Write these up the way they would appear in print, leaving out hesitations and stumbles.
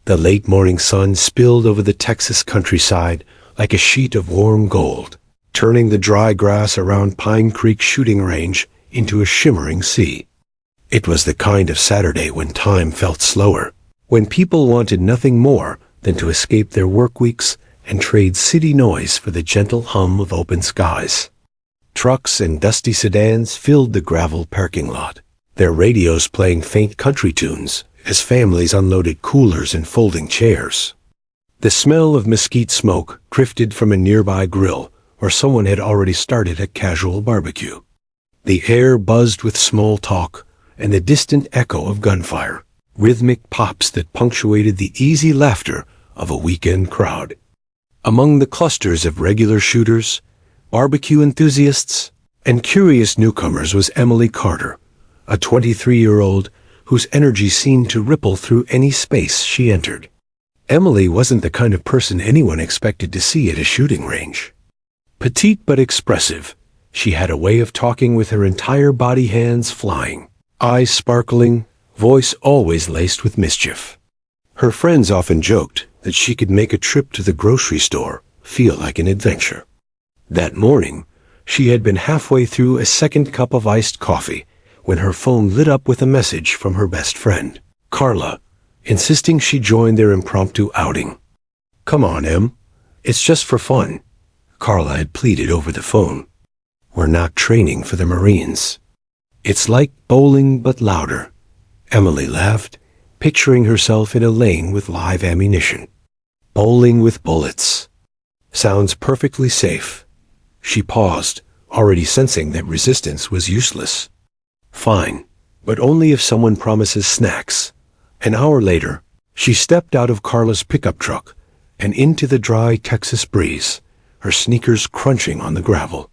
The late morning sun spilled over the Texas countryside like a sheet of warm gold, turning the dry grass around Pine Creek shooting range into a shimmering sea. It was the kind of Saturday when time felt slower, when people wanted nothing more than to escape their work weeks and trade city noise for the gentle hum of open skies. Trucks and dusty sedans filled the gravel parking lot, their radios playing faint country tunes as families unloaded coolers and folding chairs. The smell of mesquite smoke drifted from a nearby grill where someone had already started a casual barbecue. The air buzzed with small talk and the distant echo of gunfire, rhythmic pops that punctuated the easy laughter of a weekend crowd. Among the clusters of regular shooters, barbecue enthusiasts, and curious newcomers was Emily Carter, a 23-year-old whose energy seemed to ripple through any space she entered. Emily wasn't the kind of person anyone expected to see at a shooting range. Petite but expressive, she had a way of talking with her entire body, hands flying, eyes sparkling, voice always laced with mischief. Her friends often joked that she could make a trip to the grocery store feel like an adventure. That morning, she had been halfway through a second cup of iced coffee when her phone lit up with a message from her best friend, Carla, insisting she join their impromptu outing. "Come on, Em. It's just for fun," Carla had pleaded over the phone. "We're not training for the Marines." "It's like bowling but louder," Emily laughed, picturing herself in a lane with live ammunition. "Bowling with bullets. Sounds perfectly safe." She paused, already sensing that resistance was useless. "Fine, but only if someone promises snacks." An hour later, she stepped out of Carla's pickup truck and into the dry Texas breeze, her sneakers crunching on the gravel.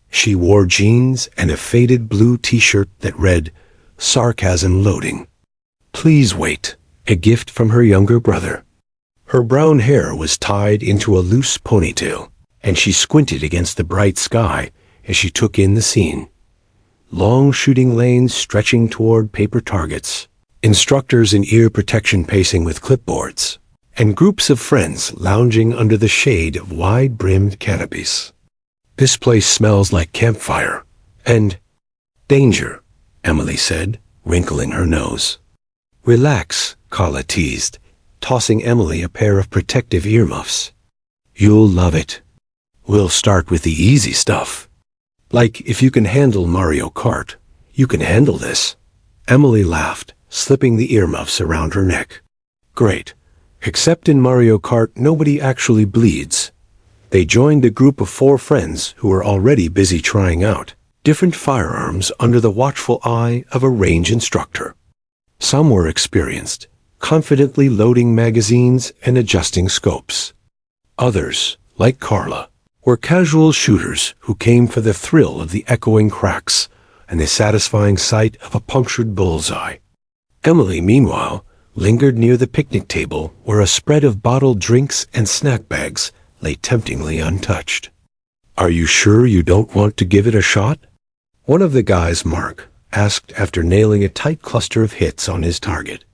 She wore jeans and a faded blue t-shirt that read, "Sarcasm Loading. Please wait," a gift from her younger brother. Her brown hair was tied into a loose ponytail, and she squinted against the bright sky as she took in the scene. Long shooting lanes stretching toward paper targets, instructors in ear protection pacing with clipboards, and groups of friends lounging under the shade of wide-brimmed canopies. "This place smells like campfire and danger," Emily said, wrinkling her nose. "Relax," Carla teased, tossing Emily a pair of protective earmuffs. "You'll love it. We'll start with the easy stuff. Like, if you can handle Mario Kart, you can handle this." Emily laughed, slipping the earmuffs around her neck. "Great. Except in Mario Kart, nobody actually bleeds." They joined a group of 4 friends who were already busy trying out different firearms under the watchful eye of a range instructor. Some were experienced, confidently loading magazines and adjusting scopes. Others, like Carla, were casual shooters who came for the thrill of the echoing cracks and the satisfying sight of a punctured bullseye. Emily, meanwhile, lingered near the picnic table where a spread of bottled drinks and snack bags lay temptingly untouched. "Are you sure you don't want to give it a shot?" one of the guys, Mark, asked after nailing a tight cluster of hits on his target.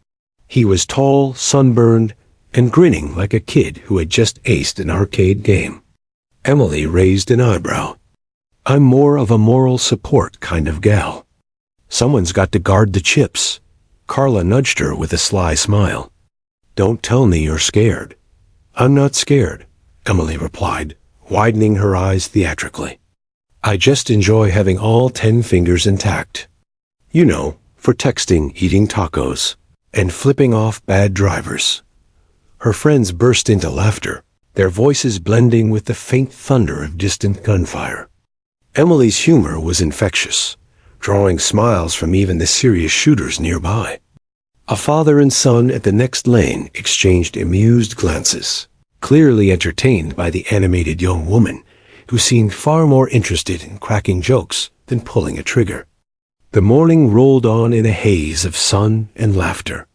He was tall, sunburned, and grinning like a kid who had just aced an arcade game. Emily raised an eyebrow. "I'm more of a moral support kind of gal." "Someone's got to guard the chips." Carla nudged her with a sly smile. "Don't tell me you're scared." "I'm not scared," Emily replied, widening her eyes theatrically. "I just enjoy having all 10 fingers intact. You know, for texting, eating tacos, and flipping off bad drivers." Her friends burst into laughter, their voices blending with the faint thunder of distant gunfire. Emily's humor was infectious, drawing smiles from even the serious shooters nearby. A father and son at the next lane exchanged amused glances, clearly entertained by the animated young woman, who seemed far more interested in cracking jokes than pulling a trigger. The morning rolled on in a haze of sun and laughter.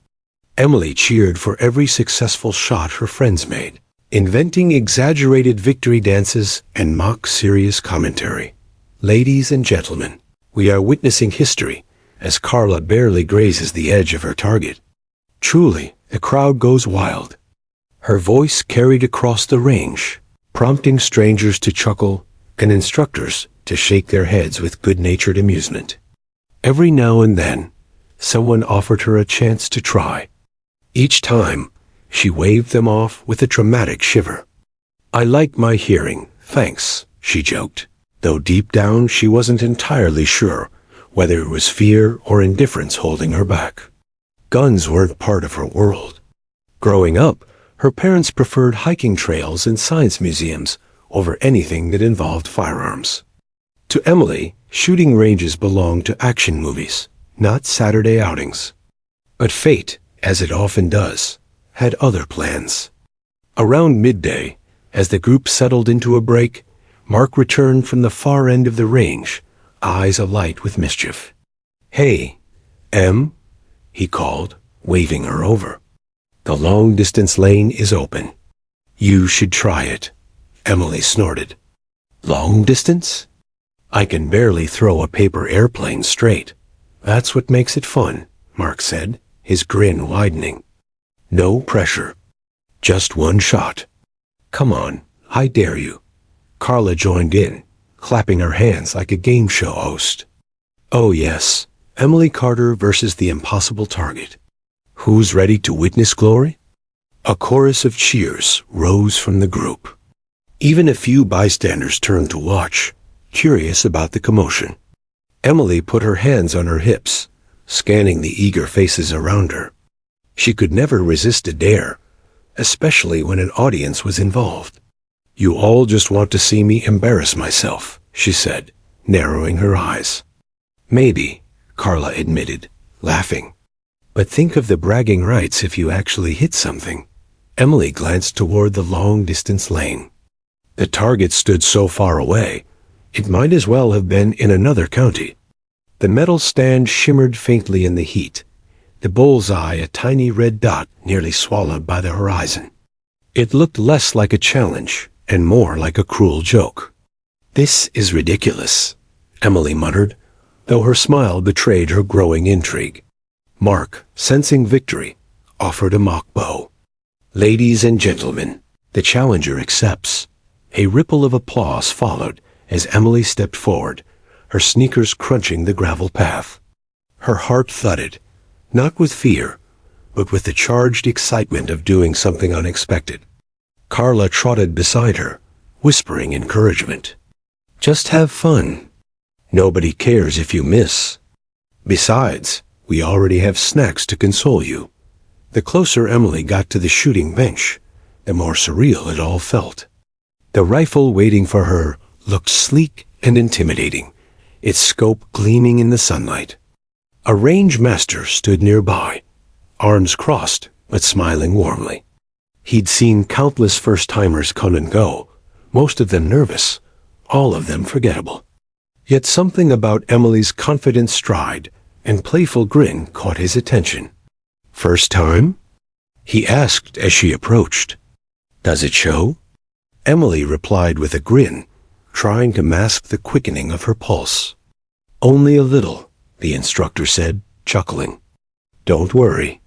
Emily cheered for every successful shot her friends made, inventing exaggerated victory dances and mock serious commentary. "Ladies and gentlemen, we are witnessing history as Carla barely grazes the edge of her target." Truly, the crowd goes wild. Her voice carried across the range, prompting strangers to chuckle and instructors to shake their heads with good-natured amusement. Every now and then, someone offered her a chance to try. Each time, she waved them off with a dramatic shiver. "I like my hearing, thanks," she joked, though deep down she wasn't entirely sure whether it was fear or indifference holding her back. Guns weren't part of her world. Growing up, her parents preferred hiking trails and science museums over anything that involved firearms. To Emily, shooting ranges belonged to action movies, not Saturday outings. But fate, as it often does, had other plans. Around midday, as the group settled into a break, Mark returned from the far end of the range, eyes alight with mischief. "Hey, Em," he called, waving her over. "The long-distance lane is open. You should try it," Emily snorted. "Long distance? I can barely throw a paper airplane straight. That's what makes it fun," Mark said, his grin widening. "No pressure. Just one shot. Come on, I dare you." Carla joined in, clapping her hands like a game show host. Oh yes, Emily Carter versus the impossible target. Who's ready to witness glory? A chorus of cheers rose from the group. Even a few bystanders turned to watch, curious about the commotion. Emily put her hands on her hips, scanning the eager faces around her. She could never resist a dare, especially when an audience was involved. "You all just want to see me embarrass myself," she said, narrowing her eyes. "Maybe," Carla admitted, laughing. "But think of the bragging rights if you actually hit something." Emily glanced toward the long-distance lane. The target stood so far away, it might as well have been in another county. The metal stand shimmered faintly in the heat, the bullseye a tiny red dot nearly swallowed by the horizon. It looked less like a challenge and more like a cruel joke. "This is ridiculous," Emily muttered, though her smile betrayed her growing intrigue. Mark, sensing victory, offered a mock bow. "Ladies and gentlemen, the challenger accepts." A ripple of applause followed as Emily stepped forward, her sneakers crunching the gravel path. Her heart thudded, not with fear, but with the charged excitement of doing something unexpected. Carla trotted beside her, whispering encouragement. "Just have fun. Nobody cares if you miss. Besides, we already have snacks to console you." The closer Emily got to the shooting bench, the more surreal it all felt. The rifle waiting for her looked sleek and intimidating, its scope gleaming in the sunlight. A range master stood nearby, arms crossed but smiling warmly. He'd seen countless first-timers come and go, most of them nervous, all of them forgettable. Yet something about Emily's confident stride and playful grin caught his attention. "First time?" he asked as she approached. "Does it show?" Emily replied with a grin, trying to mask the quickening of her pulse. "Only a little," the instructor said, chuckling. "Don't worry.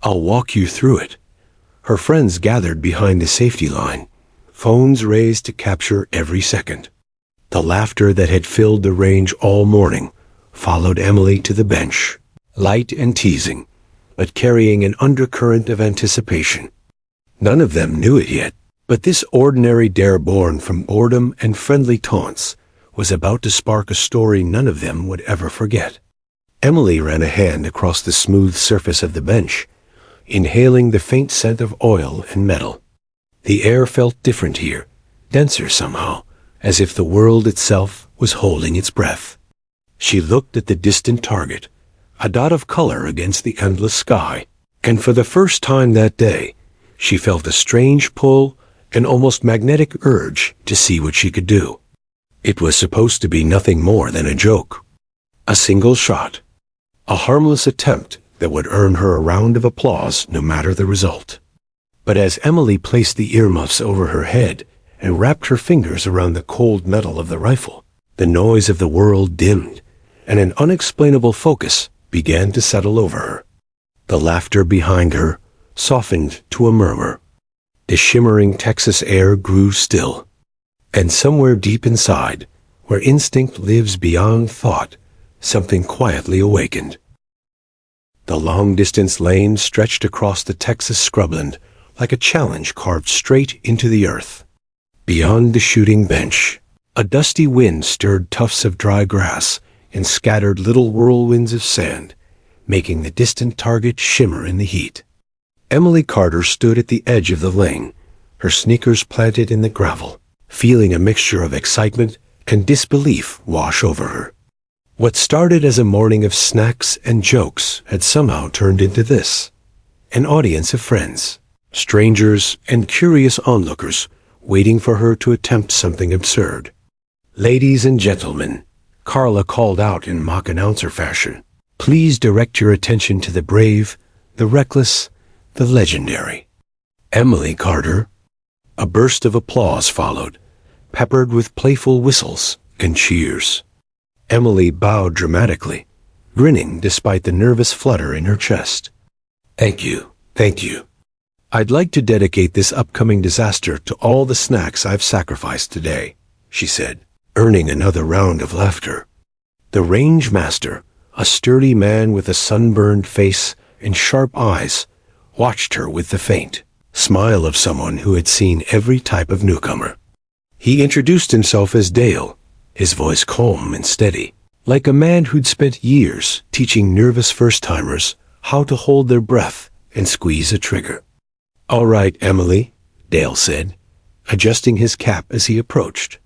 I'll walk you through it." Her friends gathered behind the safety line, phones raised to capture every second. The laughter that had filled the range all morning followed Emily to the bench, light and teasing, but carrying an undercurrent of anticipation. None of them knew it yet, but this ordinary dare born from boredom and friendly taunts was about to spark a story none of them would ever forget. Emily ran a hand across the smooth surface of the bench, inhaling the faint scent of oil and metal. The air felt different here, denser somehow, as if the world itself was holding its breath. She looked at the distant target, a dot of color against the endless sky, and for the first time that day, she felt a strange pull, an almost magnetic urge to see what she could do. It was supposed to be nothing more than a joke. A single shot. A harmless attempt that would earn her a round of applause no matter the result. But as Emily placed the earmuffs over her head and wrapped her fingers around the cold metal of the rifle, the noise of the world dimmed, and an unexplainable focus began to settle over her. The laughter behind her, softened to a murmur. The shimmering Texas air grew still. And somewhere deep inside, where instinct lives beyond thought, something quietly awakened. The long-distance lane stretched across the Texas scrubland like a challenge carved straight into the earth. Beyond the shooting bench, a dusty wind stirred tufts of dry grass and scattered little whirlwinds of sand, making the distant target shimmer in the heat. Emily Carter stood at the edge of the lane, her sneakers planted in the gravel, feeling a mixture of excitement and disbelief wash over her. What started as a morning of snacks and jokes had somehow turned into this: an audience of friends, strangers, and curious onlookers waiting for her to attempt something absurd. "Ladies and gentlemen," Carla called out in mock announcer fashion, "please direct your attention to the brave, the reckless, the legendary Emily Carter." A burst of applause followed, peppered with playful whistles and cheers. Emily bowed dramatically, grinning despite the nervous flutter in her chest. Thank you. I'd like to dedicate this upcoming disaster to all the snacks I've sacrificed today," she said, earning another round of laughter. The range master, a sturdy man with a sunburned face and sharp eyes, watched her with the faint smile of someone who had seen every type of newcomer. He introduced himself as Dale, his voice calm and steady, like a man who'd spent years teaching nervous first-timers how to hold their breath and squeeze a trigger. "All right, Emily," Dale said, adjusting his cap as he approached.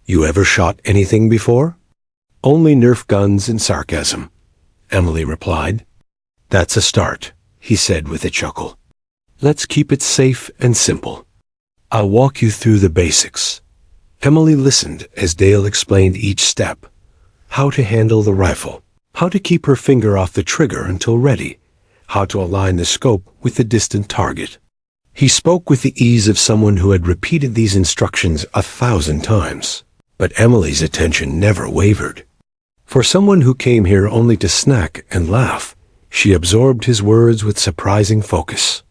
"You ever shot anything before?" "Only Nerf guns and sarcasm," Emily replied. "That's a start," he said with a chuckle. "Let's keep it safe and simple. I'll walk you through the basics." Emily listened as Dale explained each step: how to handle the rifle, how to keep her finger off the trigger until ready, how to align the scope with the distant target. He spoke with the ease of someone who had repeated these instructions 1,000 times, but Emily's attention never wavered. For someone who came here only to snack and laugh, she absorbed his words with surprising focus.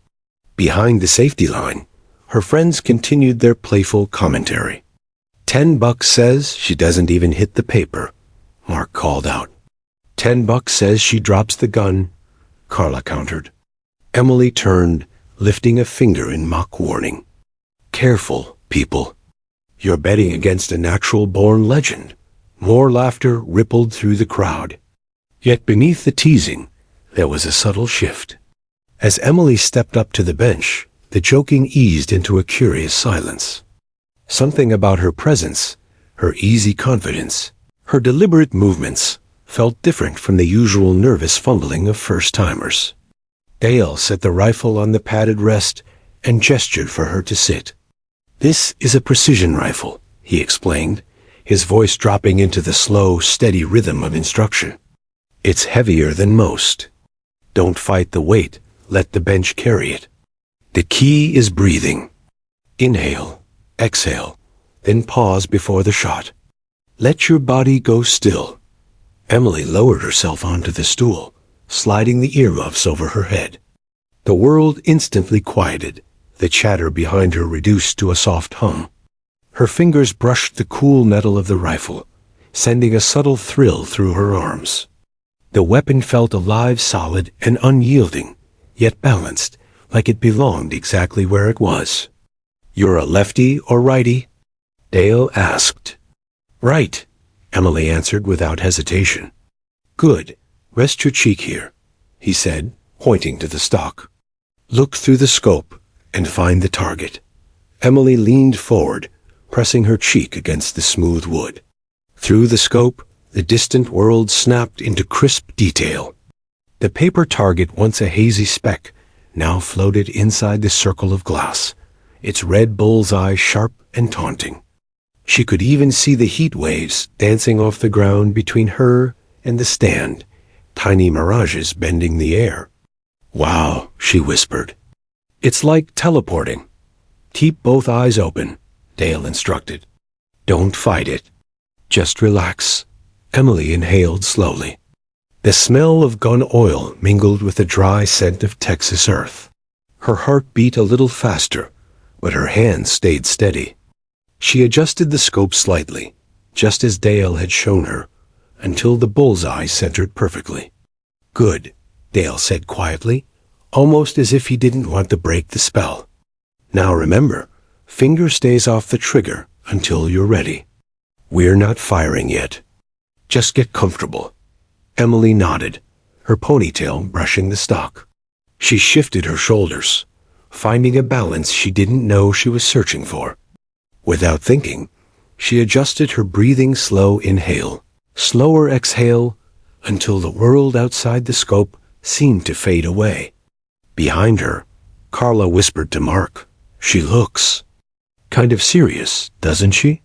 Behind the safety line, her friends continued their playful commentary. $10 says she doesn't even hit the paper," Mark called out. $10 says she drops the gun," Carla countered. Emily turned, lifting a finger in mock warning. "Careful, people. You're betting against a natural-born legend." More laughter rippled through the crowd. Yet beneath the teasing, there was a subtle shift. As Emily stepped up to the bench, the joking eased into a curious silence. Something about her presence, her easy confidence, her deliberate movements, felt different from the usual nervous fumbling of first-timers. Dale set the rifle on the padded rest and gestured for her to sit. "This is a precision rifle," he explained, his voice dropping into the slow, steady rhythm of instruction. "It's heavier than most. Don't fight the weight, let the bench carry it. The key is breathing. Inhale, exhale, then pause before the shot. Let your body go still." Emily lowered herself onto the stool, sliding the earmuffs over her head. The world instantly quieted, the chatter behind her reduced to a soft hum. Her fingers brushed the cool metal of the rifle, sending a subtle thrill through her arms. The weapon felt alive, solid, and unyielding, yet balanced, like it belonged exactly where it was. "You're a lefty or righty?" Dale asked. "Right," Emily answered without hesitation. "Good. Rest your cheek here," he said, pointing to the stock. "Look through the scope and find the target." Emily leaned forward, pressing her cheek against the smooth wood. Through the scope, the distant world snapped into crisp detail. The paper target, once a hazy speck, now floated inside the circle of glass, its red bullseye sharp and taunting. She could even see the heat waves dancing off the ground between her and the stand, tiny mirages bending the air. "Wow," she whispered. "It's like teleporting." "Keep both eyes open," Dale instructed. "Don't fight it. Just relax." Emily inhaled slowly. The smell of gun oil mingled with the dry scent of Texas earth. Her heart beat a little faster, but her hand stayed steady. She adjusted the scope slightly, just as Dale had shown her, until the bullseye centered perfectly. "Good," Dale said quietly, almost as if he didn't want to break the spell. "Now remember, finger stays off the trigger until you're ready. We're not firing yet. Just get comfortable." Emily nodded, her ponytail brushing the stock. She shifted her shoulders, finding a balance she didn't know she was searching for. Without thinking, she adjusted her breathing, slow inhale, slower exhale, until the world outside the scope seemed to fade away. Behind her, Carla whispered to Mark, "She looks kind of serious, doesn't she?"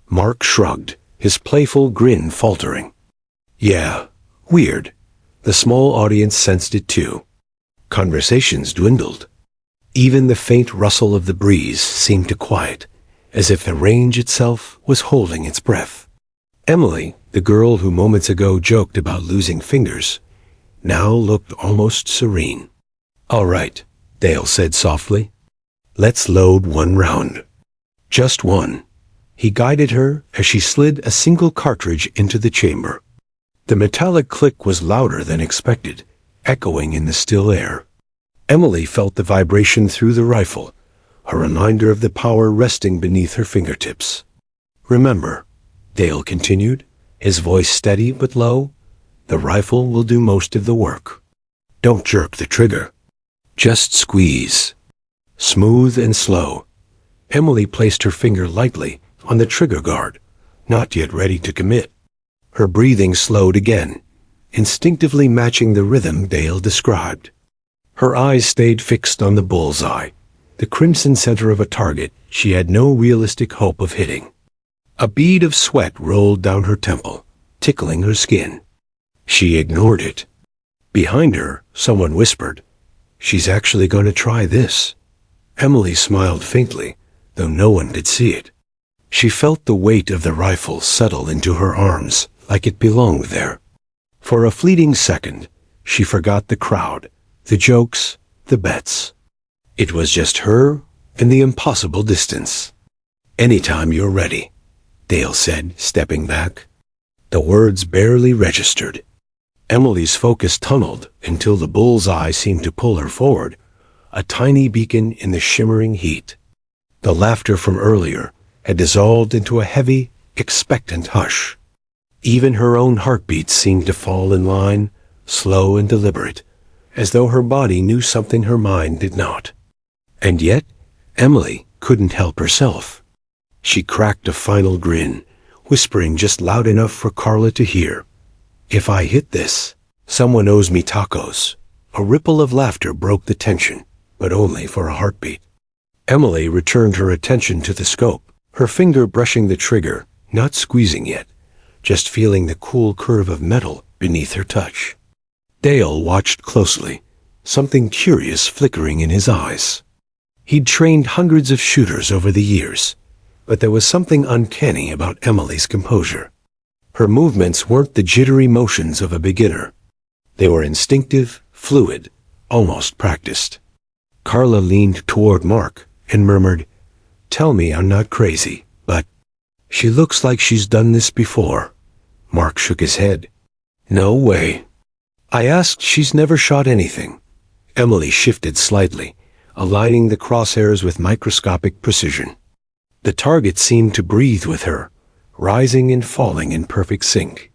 Mark shrugged, his playful grin faltering. "Yeah, weird." The small audience sensed it too. Conversations dwindled. Even the faint rustle of the breeze seemed to quiet, as if the range itself was holding its breath. Emily, the girl who moments ago joked about losing fingers, now looked almost serene. "All right," Dale said softly. "Let's load one round." Just one. He guided her as she slid a single cartridge into the chamber. The metallic click was louder than expected, echoing in the still air. Emily felt the vibration through the rifle, a reminder of the power resting beneath her fingertips. "Remember," Dale continued, his voice steady but low, "the rifle will do most of the work. Don't jerk the trigger. Just squeeze. Smooth and slow." Emily placed her finger lightly on the trigger guard, not yet ready to commit. Her breathing slowed again, instinctively matching the rhythm Dale described. Her eyes stayed fixed on the bullseye, the crimson center of a target she had no realistic hope of hitting. A bead of sweat rolled down her temple, tickling her skin. She ignored it. Behind her, someone whispered, "She's actually going to try this." Emily smiled faintly, though no one could see it. She felt the weight of the rifle settle into her arms, like it belonged there. For a fleeting second, she forgot the crowd, the jokes, the bets. It was just her and the impossible distance. "Anytime you're ready," Dale said, stepping back. The words barely registered. Emily's focus tunneled until the bullseye seemed to pull her forward, a tiny beacon in the shimmering heat. The laughter from earlier had dissolved into a heavy, expectant hush. Even her own heartbeat seemed to fall in line, slow and deliberate, as though her body knew something her mind did not. And yet, Emily couldn't help herself. She cracked a final grin, whispering just loud enough for Carla to hear, "If I hit this, someone owes me tacos." A ripple of laughter broke the tension, but only for a heartbeat. Emily returned her attention to the scope, her finger brushing the trigger, not squeezing yet, just feeling the cool curve of metal beneath her touch. Dale watched closely, something curious flickering in his eyes. He'd trained hundreds of shooters over the years, but there was something uncanny about Emily's composure. Her movements weren't the jittery motions of a beginner. They were instinctive, fluid, almost practiced. Carla leaned toward Mark and murmured, "Tell me I'm not crazy, but..." "She looks like she's done this before." Mark shook his head. "No way." "I asked, she's never shot anything." Emily shifted slightly, aligning the crosshairs with microscopic precision. The target seemed to breathe with her, rising and falling in perfect sync.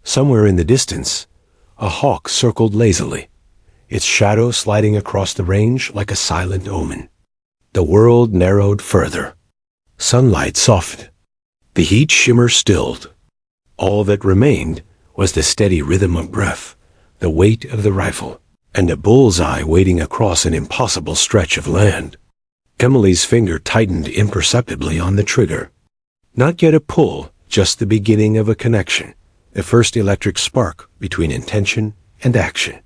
Somewhere in the distance, a hawk circled lazily, its shadow sliding across the range like a silent omen. The world narrowed further. Sunlight softened. The heat shimmer stilled. All that remained was the steady rhythm of breath, the weight of the rifle, and a bullseye waiting across an impossible stretch of land. Emily's finger tightened imperceptibly on the trigger. Not yet a pull, just the beginning of a connection, the first electric spark between intention and action.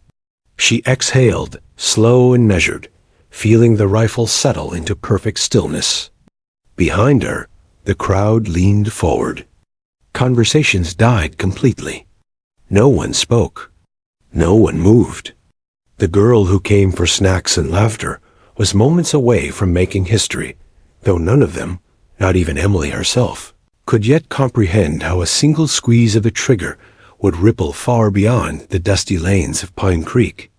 She exhaled, slow and measured, feeling the rifle settle into perfect stillness. Behind her, the crowd leaned forward. Conversations died completely. No one spoke. No one moved. The girl who came for snacks and laughter was moments away from making history, though none of them, not even Emily herself, could yet comprehend how a single squeeze of a trigger would ripple far beyond the dusty lanes of Pine Creek.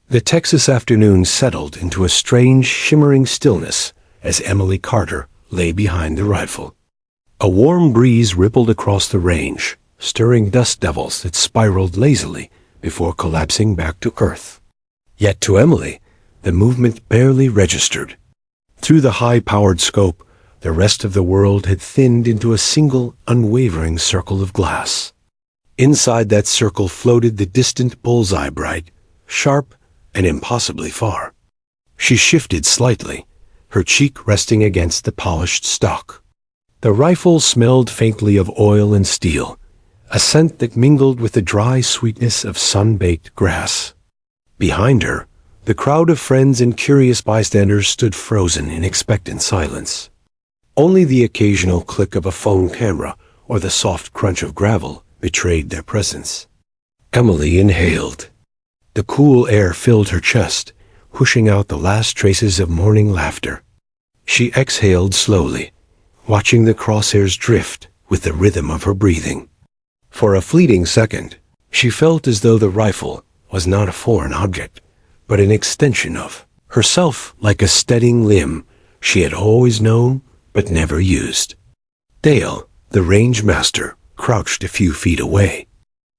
The Texas afternoon settled into a strange, shimmering stillness as Emily Carter lay behind the rifle. A warm breeze rippled across the range, stirring dust devils that spiraled lazily before collapsing back to earth. Yet to Emily, the movement barely registered. Through the high-powered scope, the rest of the world had thinned into a single, unwavering circle of glass. Inside that circle floated the distant bullseye bright, sharp, and impossibly far. She shifted slightly, her cheek resting against the polished stock. The rifle smelled faintly of oil and steel, a scent that mingled with the dry sweetness of sun-baked grass. Behind her, the crowd of friends and curious bystanders stood frozen in expectant silence. Only the occasional click of a phone camera or the soft crunch of gravel betrayed their presence. Emily inhaled. The cool air filled her chest, pushing out the last traces of morning laughter. She exhaled slowly, watching the crosshairs drift with the rhythm of her breathing. For a fleeting second, she felt as though the rifle was not a foreign object, but an extension of herself, like a steadying limb she had always known but never used. Dale, the range master, crouched a few feet away.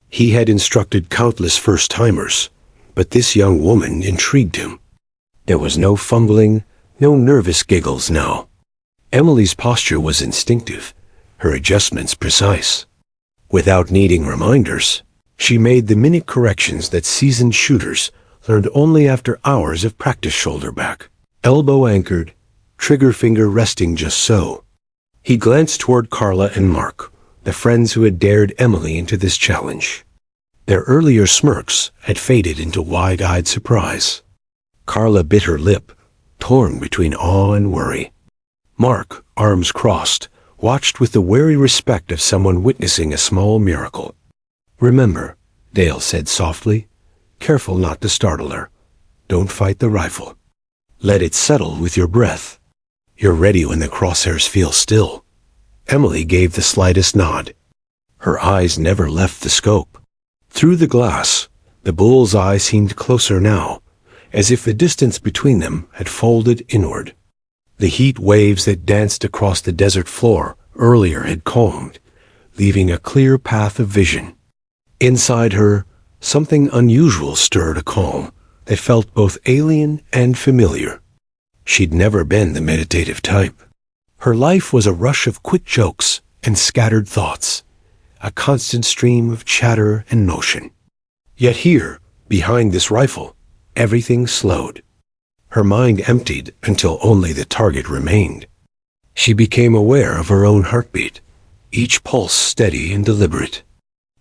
He had instructed countless first-timers, but this young woman intrigued him. There was no fumbling, no nervous giggles now. Emily's posture was instinctive, her adjustments precise. Without needing reminders, she made the minute corrections that seasoned shooters learned only after hours of practice. Shoulder back, elbow anchored, trigger finger resting just so. He glanced toward Carla and Mark, the friends who had dared Emily into this challenge. Their earlier smirks had faded into wide-eyed surprise. Carla bit her lip, torn between awe and worry. Mark, arms crossed, watched with the wary respect of someone witnessing a small miracle. "Remember," Dale said softly, careful not to startle her, "don't fight the rifle. Let it settle with your breath. You're ready when the crosshairs feel still." Emily gave the slightest nod. Her eyes never left the scope. Through the glass, the bull's eye seemed closer now, as if the distance between them had folded inward. The heat waves that danced across the desert floor earlier had calmed, leaving a clear path of vision. Inside her, something unusual stirred, a calm that felt both alien and familiar. She'd never been the meditative type. Her life was a rush of quick jokes and scattered thoughts, a constant stream of chatter and motion. Yet here, behind this rifle, everything slowed. Her mind emptied until only the target remained. She became aware of her own heartbeat, each pulse steady and deliberate.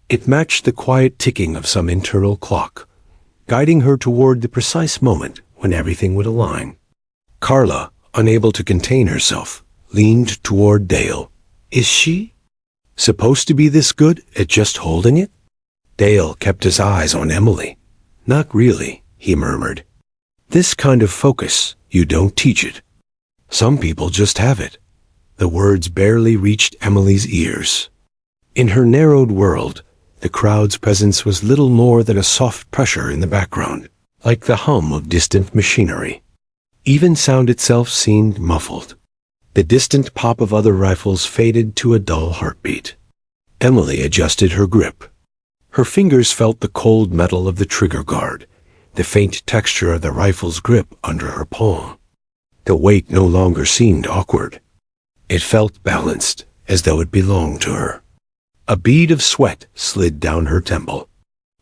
It matched the quiet ticking of some internal clock, guiding her toward the precise moment when everything would align. Carla, unable to contain herself, leaned toward Dale. "Is she supposed to be this good at just holding it?" Dale kept his eyes on Emily. "Not really," he murmured. "This kind of focus, you don't teach it. Some people just have it." The words barely reached Emily's ears. In her narrowed world, the crowd's presence was little more than a soft pressure in the background, like the hum of distant machinery. Even sound itself seemed muffled. The distant pop of other rifles faded to a dull heartbeat. Emily adjusted her grip. Her fingers felt the cold metal of the trigger guard, the faint texture of the rifle's grip under her palm. The weight no longer seemed awkward. It felt balanced, as though it belonged to her. A bead of sweat slid down her temple.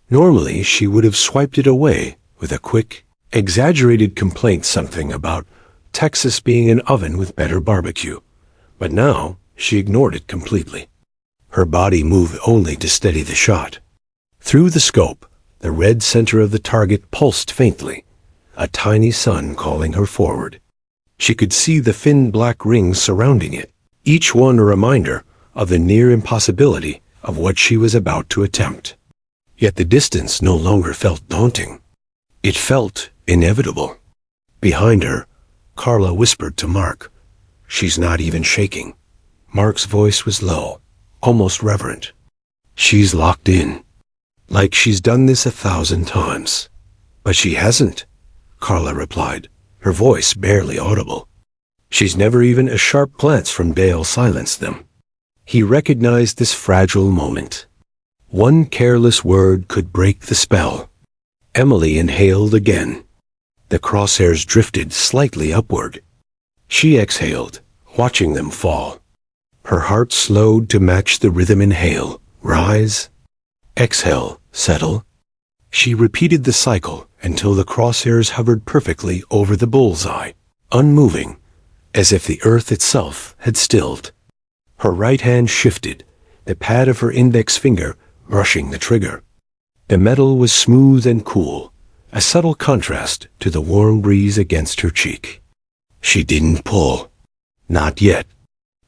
Normally, she would have swiped it away with a quick, exaggerated complaint, something about Texas being an oven with better barbecue. But now, she ignored it completely. Her body moved only to steady the shot. Through the scope, the red center of the target pulsed faintly, a tiny sun calling her forward. She could see the thin black rings surrounding it, each one a reminder of the near impossibility of what she was about to attempt. Yet the distance no longer felt daunting. It felt inevitable. Behind her, Carla whispered to Mark. "She's not even shaking." Mark's voice was low, almost reverent. "She's locked in. Like she's done this 1,000 times." "But she hasn't," Carla replied, her voice barely audible. "She's never even." A sharp glance from Dale silenced them. He recognized this fragile moment. One careless word could break the spell. Emily inhaled again. The crosshairs drifted slightly upward. She exhaled, watching them fall. Her heart slowed to match the rhythm. Inhale, rise. Exhale, settle. She repeated the cycle until the crosshairs hovered perfectly over the bullseye, unmoving, as if the earth itself had stilled. Her right hand shifted, the pad of her index finger brushing the trigger. The metal was smooth and cool, a subtle contrast to the warm breeze against her cheek. She didn't pull. Not yet.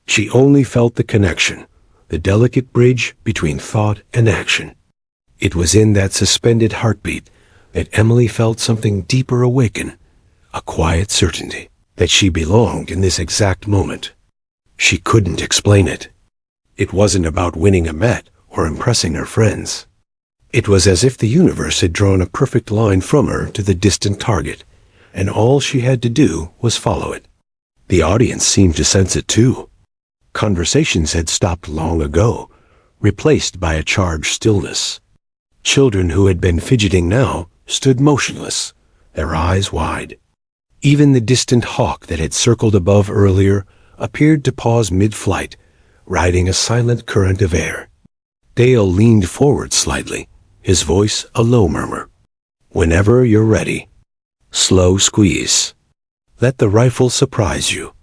She only felt the connection, the delicate bridge between thought and action. It was in that suspended heartbeat that Emily felt something deeper awaken, a quiet certainty that she belonged in this exact moment. She couldn't explain it. It wasn't about winning a bet or impressing her friends. It was as if the universe had drawn a perfect line from her to the distant target, and all she had to do was follow it. The audience seemed to sense it too. Conversations had stopped long ago, replaced by a charged stillness. Children who had been fidgeting now stood motionless, their eyes wide. Even the distant hawk that had circled above earlier appeared to pause mid-flight, riding a silent current of air. Dale leaned forward slightly, his voice a low murmur. "Whenever you're ready." Slow squeeze. "Let the rifle surprise you."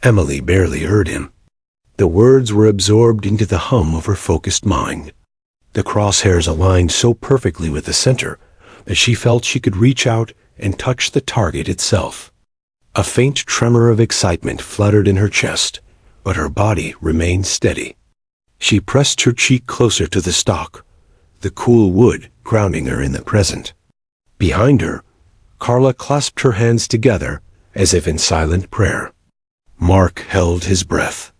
Emily barely heard him. The words were absorbed into the hum of her focused mind. The crosshairs aligned so perfectly with the center that she felt she could reach out and touch the target itself. A faint tremor of excitement fluttered in her chest, but her body remained steady. She pressed her cheek closer to the stock, the cool wood grounding her in the present. Behind her, Carla clasped her hands together as if in silent prayer. Mark held his breath.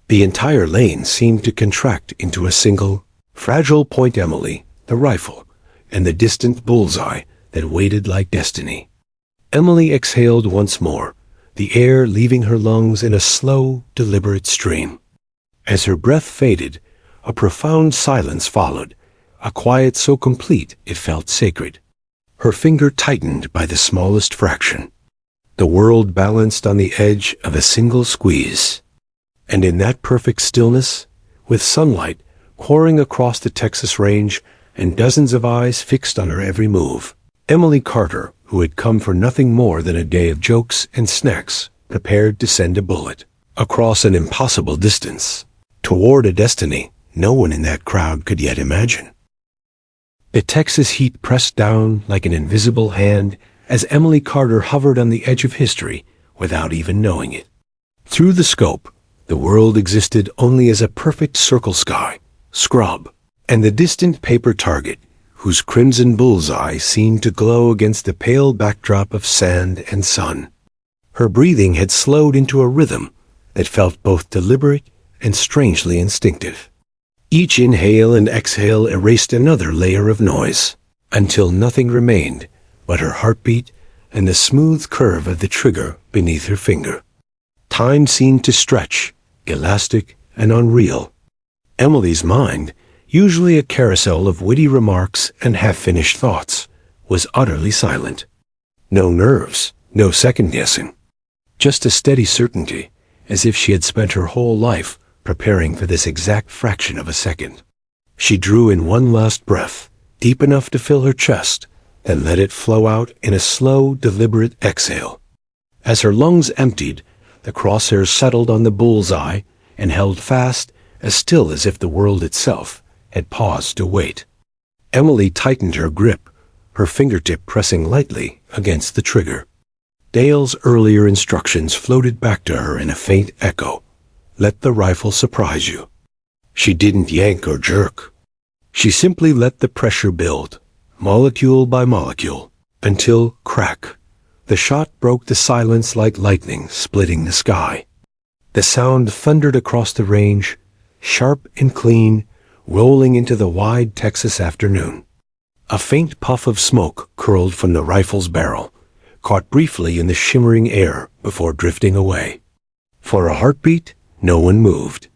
The entire lane seemed to contract into a single, fragile point. Emily, the rifle, and the distant bullseye that waited like destiny. Emily exhaled once more, the air leaving her lungs in a slow, deliberate stream. As her breath faded, a profound silence followed, a quiet so complete it felt sacred. Her finger tightened by the smallest fraction. The world balanced on the edge of a single squeeze. And in that perfect stillness, with sunlight pouring across the Texas range and dozens of eyes fixed on her every move, Emily Carter, who had come for nothing more than a day of jokes and snacks, prepared to send a bullet across an impossible distance, toward a destiny no one in that crowd could yet imagine. The Texas heat pressed down like an invisible hand as Emily Carter hovered on the edge of history without even knowing it. Through the scope, the world existed only as a perfect circle sky, scrub, and the distant paper target, whose crimson bullseye seemed to glow against the pale backdrop of sand and sun. Her breathing had slowed into a rhythm that felt both deliberate and strangely instinctive. Each inhale and exhale erased another layer of noise, until nothing remained but her heartbeat and the smooth curve of the trigger beneath her finger. Time seemed to stretch, elastic and unreal. Emily's mind, usually a carousel of witty remarks and half-finished thoughts, was utterly silent. No nerves, no second-guessing. Just a steady certainty, as if she had spent her whole life preparing for this exact fraction of a second. She drew in one last breath, deep enough to fill her chest, then let it flow out in a slow, deliberate exhale. As her lungs emptied, the crosshairs settled on the bullseye and held fast, as still as if the world itself had paused to wait. Emily tightened her grip, her fingertip pressing lightly against the trigger. Dale's earlier instructions floated back to her in a faint echo. Let the rifle surprise you. She didn't yank or jerk. She simply let the pressure build, molecule by molecule, until, crack, The shot broke the silence like lightning splitting the sky. The sound thundered across the range, sharp and clean, rolling into the wide Texas afternoon. A faint puff of smoke curled from the rifle's barrel, caught briefly in the shimmering air before drifting away. For a heartbeat, no one moved.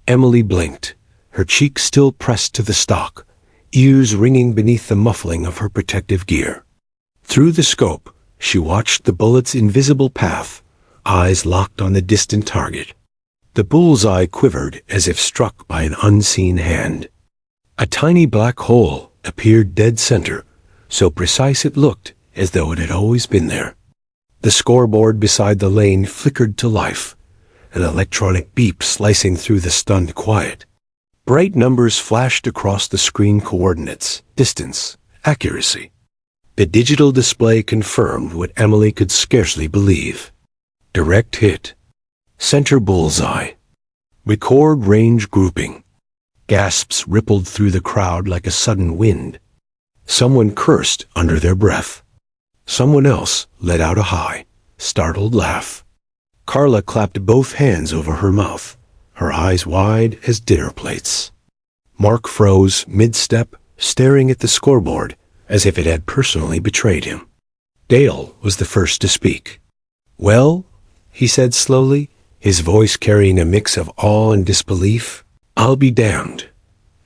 Emily blinked, her cheek still pressed to the stock, ears ringing beneath the muffling of her protective gear. Through the scope, she watched the bullet's invisible path, eyes locked on the distant target. The bullseye quivered as if struck by an unseen hand. A tiny black hole appeared dead center, so precise it looked as though it had always been there. The scoreboard beside the lane flickered to life, an electronic beep slicing through the stunned quiet. Bright numbers flashed across the screen: coordinates, distance, accuracy. The digital display confirmed what Emily could scarcely believe. Direct hit. Center bullseye. Record range grouping. Gasps rippled through the crowd like a sudden wind. Someone cursed under their breath. Someone else let out a high, startled laugh. Carla clapped both hands over her mouth, her eyes wide as dinner plates. Mark froze mid-step, staring at the scoreboard as if it had personally betrayed him. Dale was the first to speak. "Well," he said slowly, his voice carrying a mix of awe and disbelief, "I'll be damned."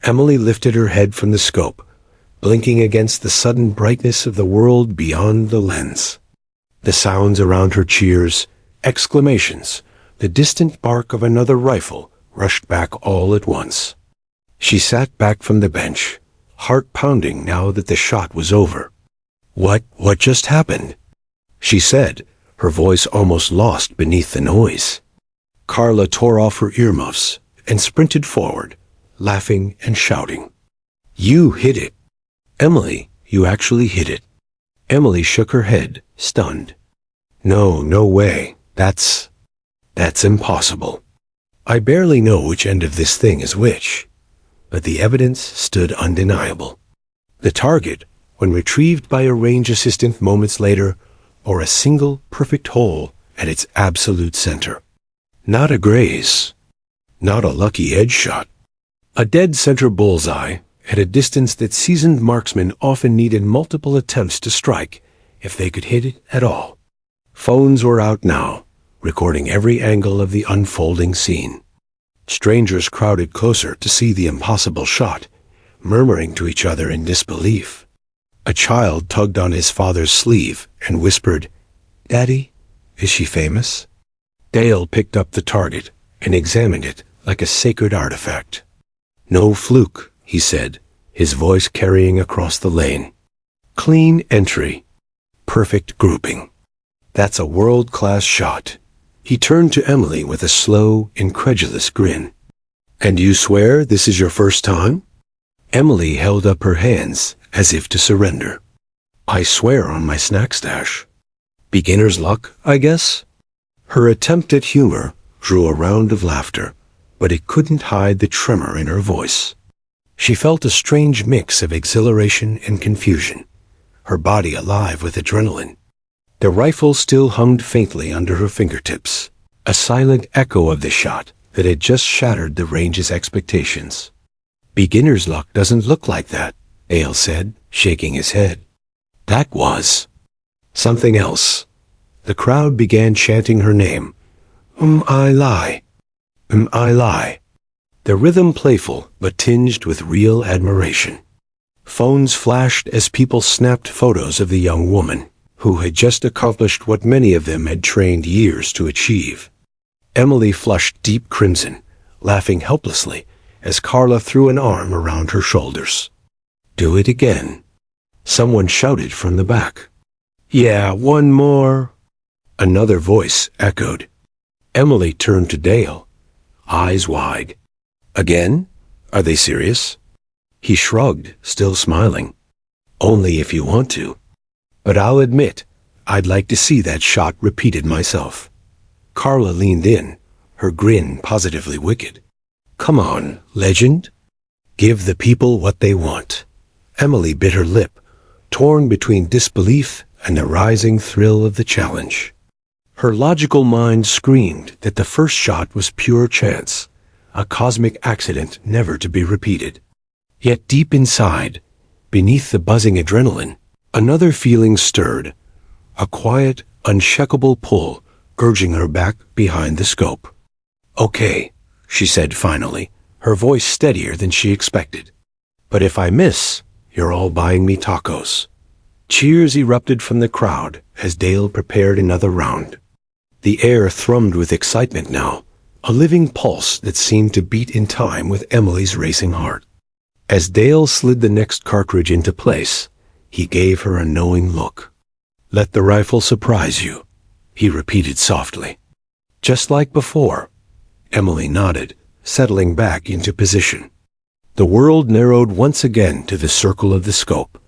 Emily lifted her head from the scope, blinking against the sudden brightness of the world beyond the lens. The sounds around her cheers, exclamations, the distant bark of another rifle rushed back all at once. She sat back from the bench, heart pounding now that the shot was over. What just happened?" she said, her voice almost lost beneath the noise. Carla tore off her earmuffs and sprinted forward, laughing and shouting. "You hit it. Emily, you actually hit it." Emily shook her head, stunned. No way. That's impossible. I barely know which end of this thing is which, but the evidence stood undeniable. The target, when retrieved by a range assistant moments later, bore a single perfect hole at its absolute center. Not a graze. Not a lucky edge shot. A dead center bullseye at a distance that seasoned marksmen often needed multiple attempts to strike if they could hit it at all. Phones were out now, recording every angle of the unfolding scene. Strangers crowded closer to see the impossible shot, murmuring to each other in disbelief. A child tugged on his father's sleeve and whispered, "Daddy, is she famous?" Dale picked up the target and examined it like a sacred artifact. "No fluke," he said, his voice carrying across the lane. "Clean entry. Perfect grouping. That's a world-class shot." He turned to Emily with a slow, incredulous grin. "And you swear this is your first time?" Emily held up her hands as if to surrender. "I swear on my snack stash. Beginner's luck, I guess?" Her attempt at humor drew a round of laughter, but it couldn't hide the tremor in her voice. She felt a strange mix of exhilaration and confusion, her body alive with adrenaline. The rifle still hummed faintly under her fingertips, a silent echo of the shot that had just shattered the range's expectations. "Beginner's luck doesn't look like that," Dale said, shaking his head. "That was something else." The crowd began chanting her name. I lie. I lie." The rhythm playful but tinged with real admiration. Phones flashed as people snapped photos of the young woman, who had just accomplished what many of them had trained years to achieve. Emily flushed deep crimson, laughing helplessly as Carla threw an arm around her shoulders. "Do it again," someone shouted from the back. "Yeah, one more," another voice echoed. Emily turned to Dale, eyes wide. "Again? Are they serious?" He shrugged, still smiling. "Only if you want to. But I'll admit, I'd like to see that shot repeated myself." Carla leaned in, her grin positively wicked. "Come on, legend. Give the people what they want." Emily bit her lip, torn between disbelief and the rising thrill of the challenge. Her logical mind screamed that the first shot was pure chance, a cosmic accident never to be repeated. Yet deep inside, beneath the buzzing adrenaline, another feeling stirred, a quiet, unshakable pull urging her back behind the scope. "Okay," she said finally, her voice steadier than she expected. "But if I miss, you're all buying me tacos." Cheers erupted from the crowd as Dale prepared another round. The air thrummed with excitement now, a living pulse that seemed to beat in time with Emily's racing heart. As Dale slid the next cartridge into place, he gave her a knowing look. "Let the rifle surprise you," he repeated softly. Just like before, Emily nodded, settling back into position. The world narrowed once again to the circle of the scope,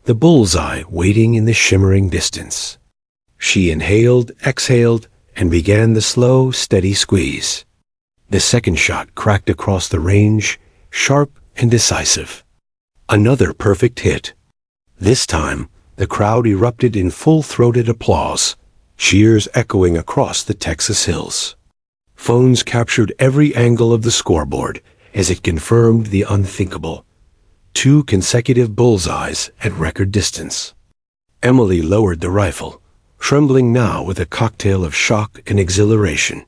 the bullseye waiting in the shimmering distance. She inhaled, exhaled, and began the slow, steady squeeze. The second shot cracked across the range, sharp and decisive. Another perfect hit. This time, the crowd erupted in full-throated applause, cheers echoing across the Texas hills. Phones captured every angle of the scoreboard as it confirmed the unthinkable. 2 consecutive bullseyes at record distance. Emily lowered the rifle, trembling now with a cocktail of shock and exhilaration.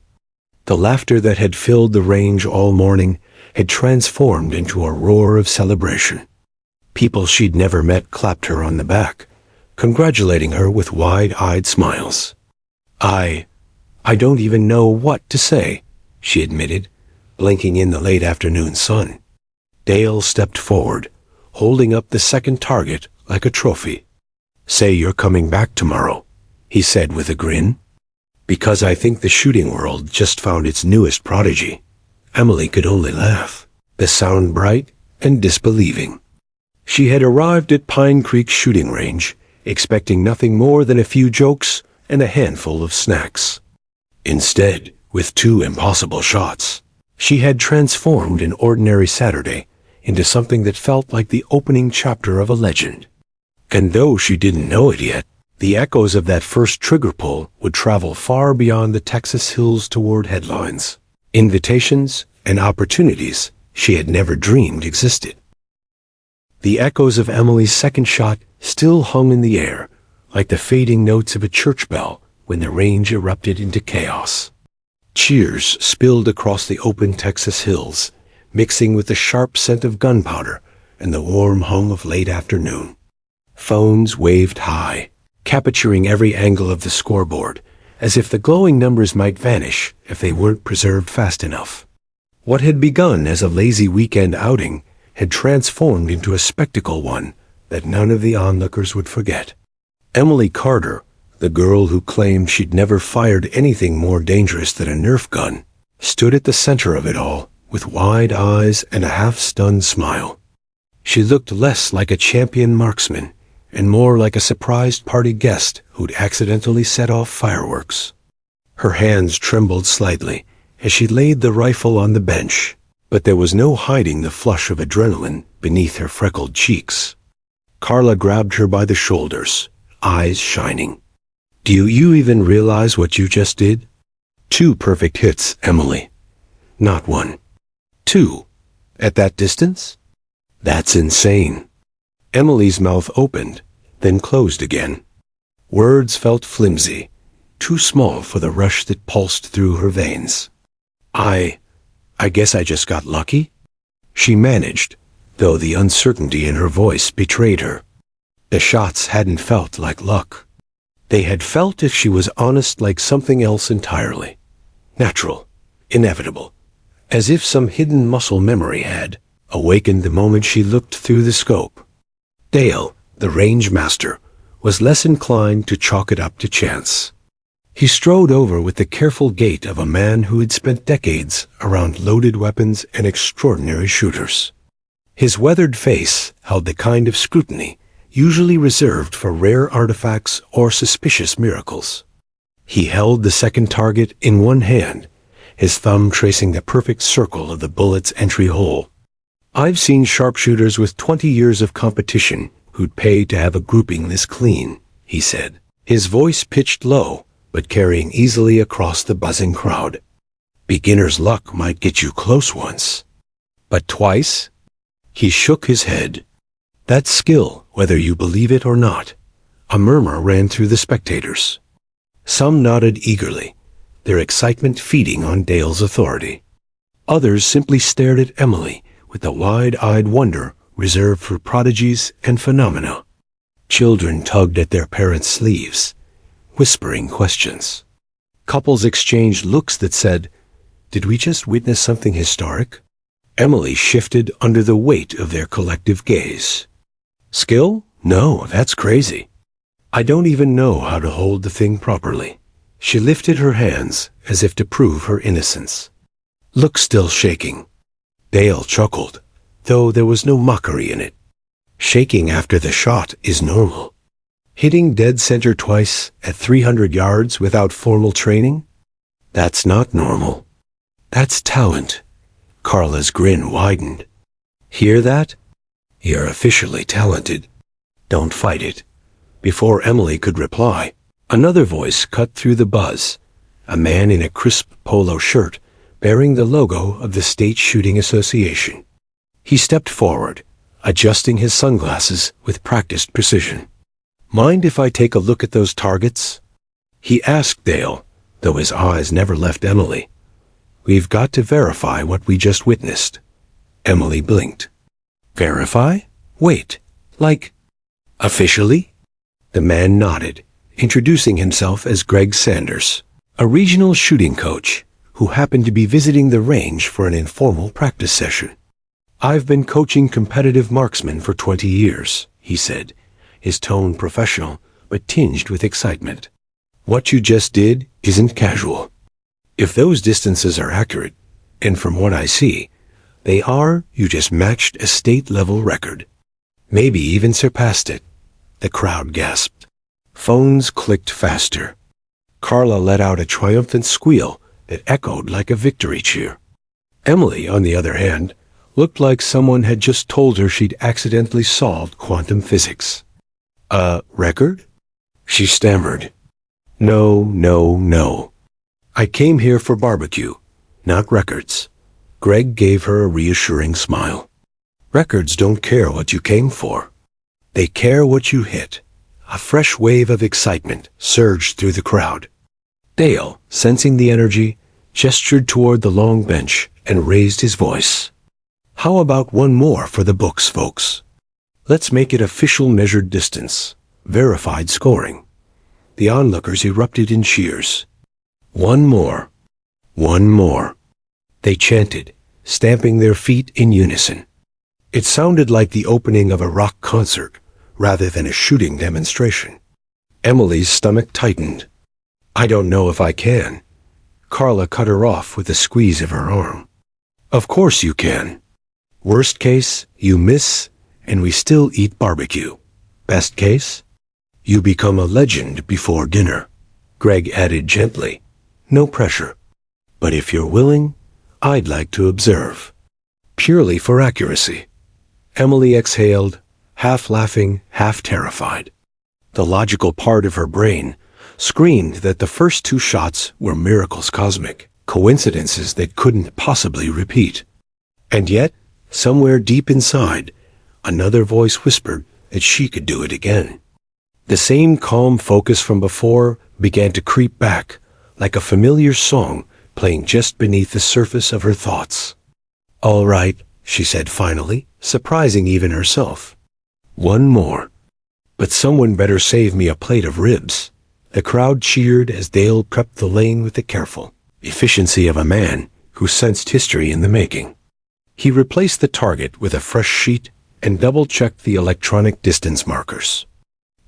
The laughter that had filled the range all morning had transformed into a roar of celebration. People she'd never met clapped her on the back, congratulating her with wide-eyed smiles. I don't even know what to say," she admitted, blinking in the late afternoon sun. Dale stepped forward, holding up the second target like a trophy. "Say you're coming back tomorrow," he said with a grin. "Because I think the shooting world just found its newest prodigy." Emily could only laugh, the sound bright and disbelieving. She had arrived at Pine Creek shooting range, expecting nothing more than a few jokes and a handful of snacks. Instead, with 2 impossible shots, she had transformed an ordinary Saturday into something that felt like the opening chapter of a legend. And though she didn't know it yet, the echoes of that first trigger pull would travel far beyond the Texas hills toward headlines, invitations, and opportunities she had never dreamed existed. The echoes of Emily's second shot still hung in the air, like the fading notes of a church bell when the range erupted into chaos. Cheers spilled across the open Texas hills, mixing with the sharp scent of gunpowder and the warm hum of late afternoon. Phones waved high, capturing every angle of the scoreboard, as if the glowing numbers might vanish if they weren't preserved fast enough. What had begun as a lazy weekend outing had transformed into a spectacle one that none of the onlookers would forget. Emily Carter, the girl who claimed she'd never fired anything more dangerous than a Nerf gun, stood at the center of it all with wide eyes and a half-stunned smile. She looked less like a champion marksman and more like a surprised party guest who'd accidentally set off fireworks. Her hands trembled slightly as she laid the rifle on the bench, but there was no hiding the flush of adrenaline beneath her freckled cheeks. Carla grabbed her by the shoulders, eyes shining. "Do you even realize what you just did? 2 perfect hits, Emily. Not 1. 2. At that distance? That's insane." Emily's mouth opened, then closed again. Words felt flimsy, too small for the rush that pulsed through her veins. I guess I just got lucky?" she managed, though the uncertainty in her voice betrayed her. The shots hadn't felt like luck. They had felt, if she was honest, like something else entirely. Natural, inevitable, as if some hidden muscle memory had awakened the moment she looked through the scope. Dale, the range master, was less inclined to chalk it up to chance. He strode over with the careful gait of a man who had spent decades around loaded weapons and extraordinary shooters. His weathered face held the kind of scrutiny usually reserved for rare artifacts or suspicious miracles. He held the second target in one hand, his thumb tracing the perfect circle of the bullet's entry hole. "I've seen sharpshooters with 20 years of competition who'd pay to have a grouping this clean," he said, his voice pitched low, but carrying easily across the buzzing crowd. Beginner's luck might get you close once. But twice? He shook his head. That's skill, whether you believe it or not. A murmur ran through the spectators. Some nodded eagerly, their excitement feeding on Dale's authority. Others simply stared at Emily with the wide-eyed wonder reserved for prodigies and phenomena. Children tugged at their parents' sleeves, whispering questions. Couples exchanged looks that said, "Did we just witness something historic?" Emily shifted under the weight of their collective gaze. Skill? No, that's crazy. I don't even know how to hold the thing properly. She lifted her hands as if to prove her innocence. Look still shaking. Dale chuckled, though there was no mockery in it. Shaking after the shot is normal. Hitting dead center twice at 300 yards without formal training? That's not normal. That's talent. Carla's grin widened. Hear that? You're officially talented. Don't fight it. Before Emily could reply, another voice cut through the buzz. A man in a crisp polo shirt bearing the logo of the State Shooting Association. He stepped forward, adjusting his sunglasses with practiced precision. Mind if I take a look at those targets? He asked Dale, though his eyes never left Emily. We've got to verify what we just witnessed. Emily blinked. Verify? Wait, like, officially? The man nodded, introducing himself as Greg Sanders, a regional shooting coach who happened to be visiting the range for an informal practice session. I've been coaching competitive marksmen for 20 years, he said, his tone professional but tinged with excitement. What you just did isn't casual. If those distances are accurate, and from what I see, they are, you just matched a state-level record. Maybe even surpassed it. The crowd gasped. Phones clicked faster. Carla let out a triumphant squeal that echoed like a victory cheer. Emily, on the other hand, looked like someone had just told her she'd accidentally solved quantum physics. A record? She stammered. No. I came here for barbecue, not records. Greg gave her a reassuring smile. Records don't care what you came for. They care what you hit. A fresh wave of excitement surged through the crowd. Dale, sensing the energy, gestured toward the long bench and raised his voice. How about one more for the books, folks? Let's make it official measured distance, verified scoring. The onlookers erupted in cheers. One more. One more. They chanted, stamping their feet in unison. It sounded like the opening of a rock concert rather than a shooting demonstration. Emily's stomach tightened. I don't know if I can. Carla cut her off with a squeeze of her arm. Of course you can. Worst case, you miss, and we still eat barbecue. Best case, you become a legend before dinner. Greg added gently. No pressure. But if you're willing, I'd like to observe. Purely for accuracy. Emily exhaled, half laughing, half terrified. The logical part of her brain screamed that the first two shots were miracles cosmic, coincidences that couldn't possibly repeat. And yet, somewhere deep inside, another voice whispered that she could do it again. The same calm focus from before began to creep back, like a familiar song playing just beneath the surface of her thoughts. All right, she said finally, surprising even herself. One more. But someone better save me a plate of ribs. The crowd cheered as Dale prepped the lane with the careful efficiency of a man who sensed history in the making. He replaced the target with a fresh sheet and double-checked the electronic distance markers.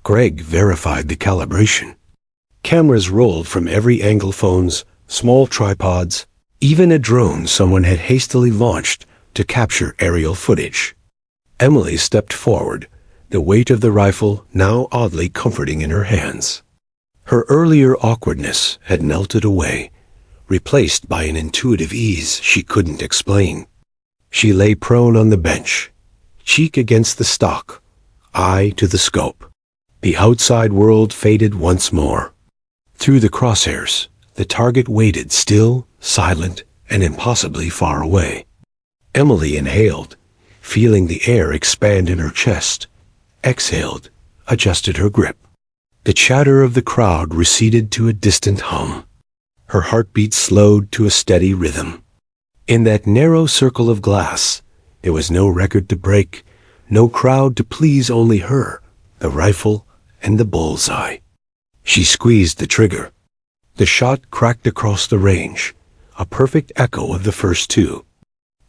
Greg verified the calibration. Cameras rolled from every angle, phones, small tripods, even a drone someone had hastily launched to capture aerial footage. Emily stepped forward, the weight of the rifle now oddly comforting in her hands. Her earlier awkwardness had melted away, replaced by an intuitive ease she couldn't explain. She lay prone on the bench, cheek against the stock, eye to the scope. The outside world faded once more. Through the crosshairs, the target waited still, silent, and impossibly far away. Emily inhaled, feeling the air expand in her chest, exhaled, adjusted her grip. The chatter of the crowd receded to a distant hum. Her heartbeat slowed to a steady rhythm. In that narrow circle of glass, there was no record to break, no crowd to please, only her, the rifle, and the bullseye. She squeezed the trigger. The shot cracked across the range, a perfect echo of the first two.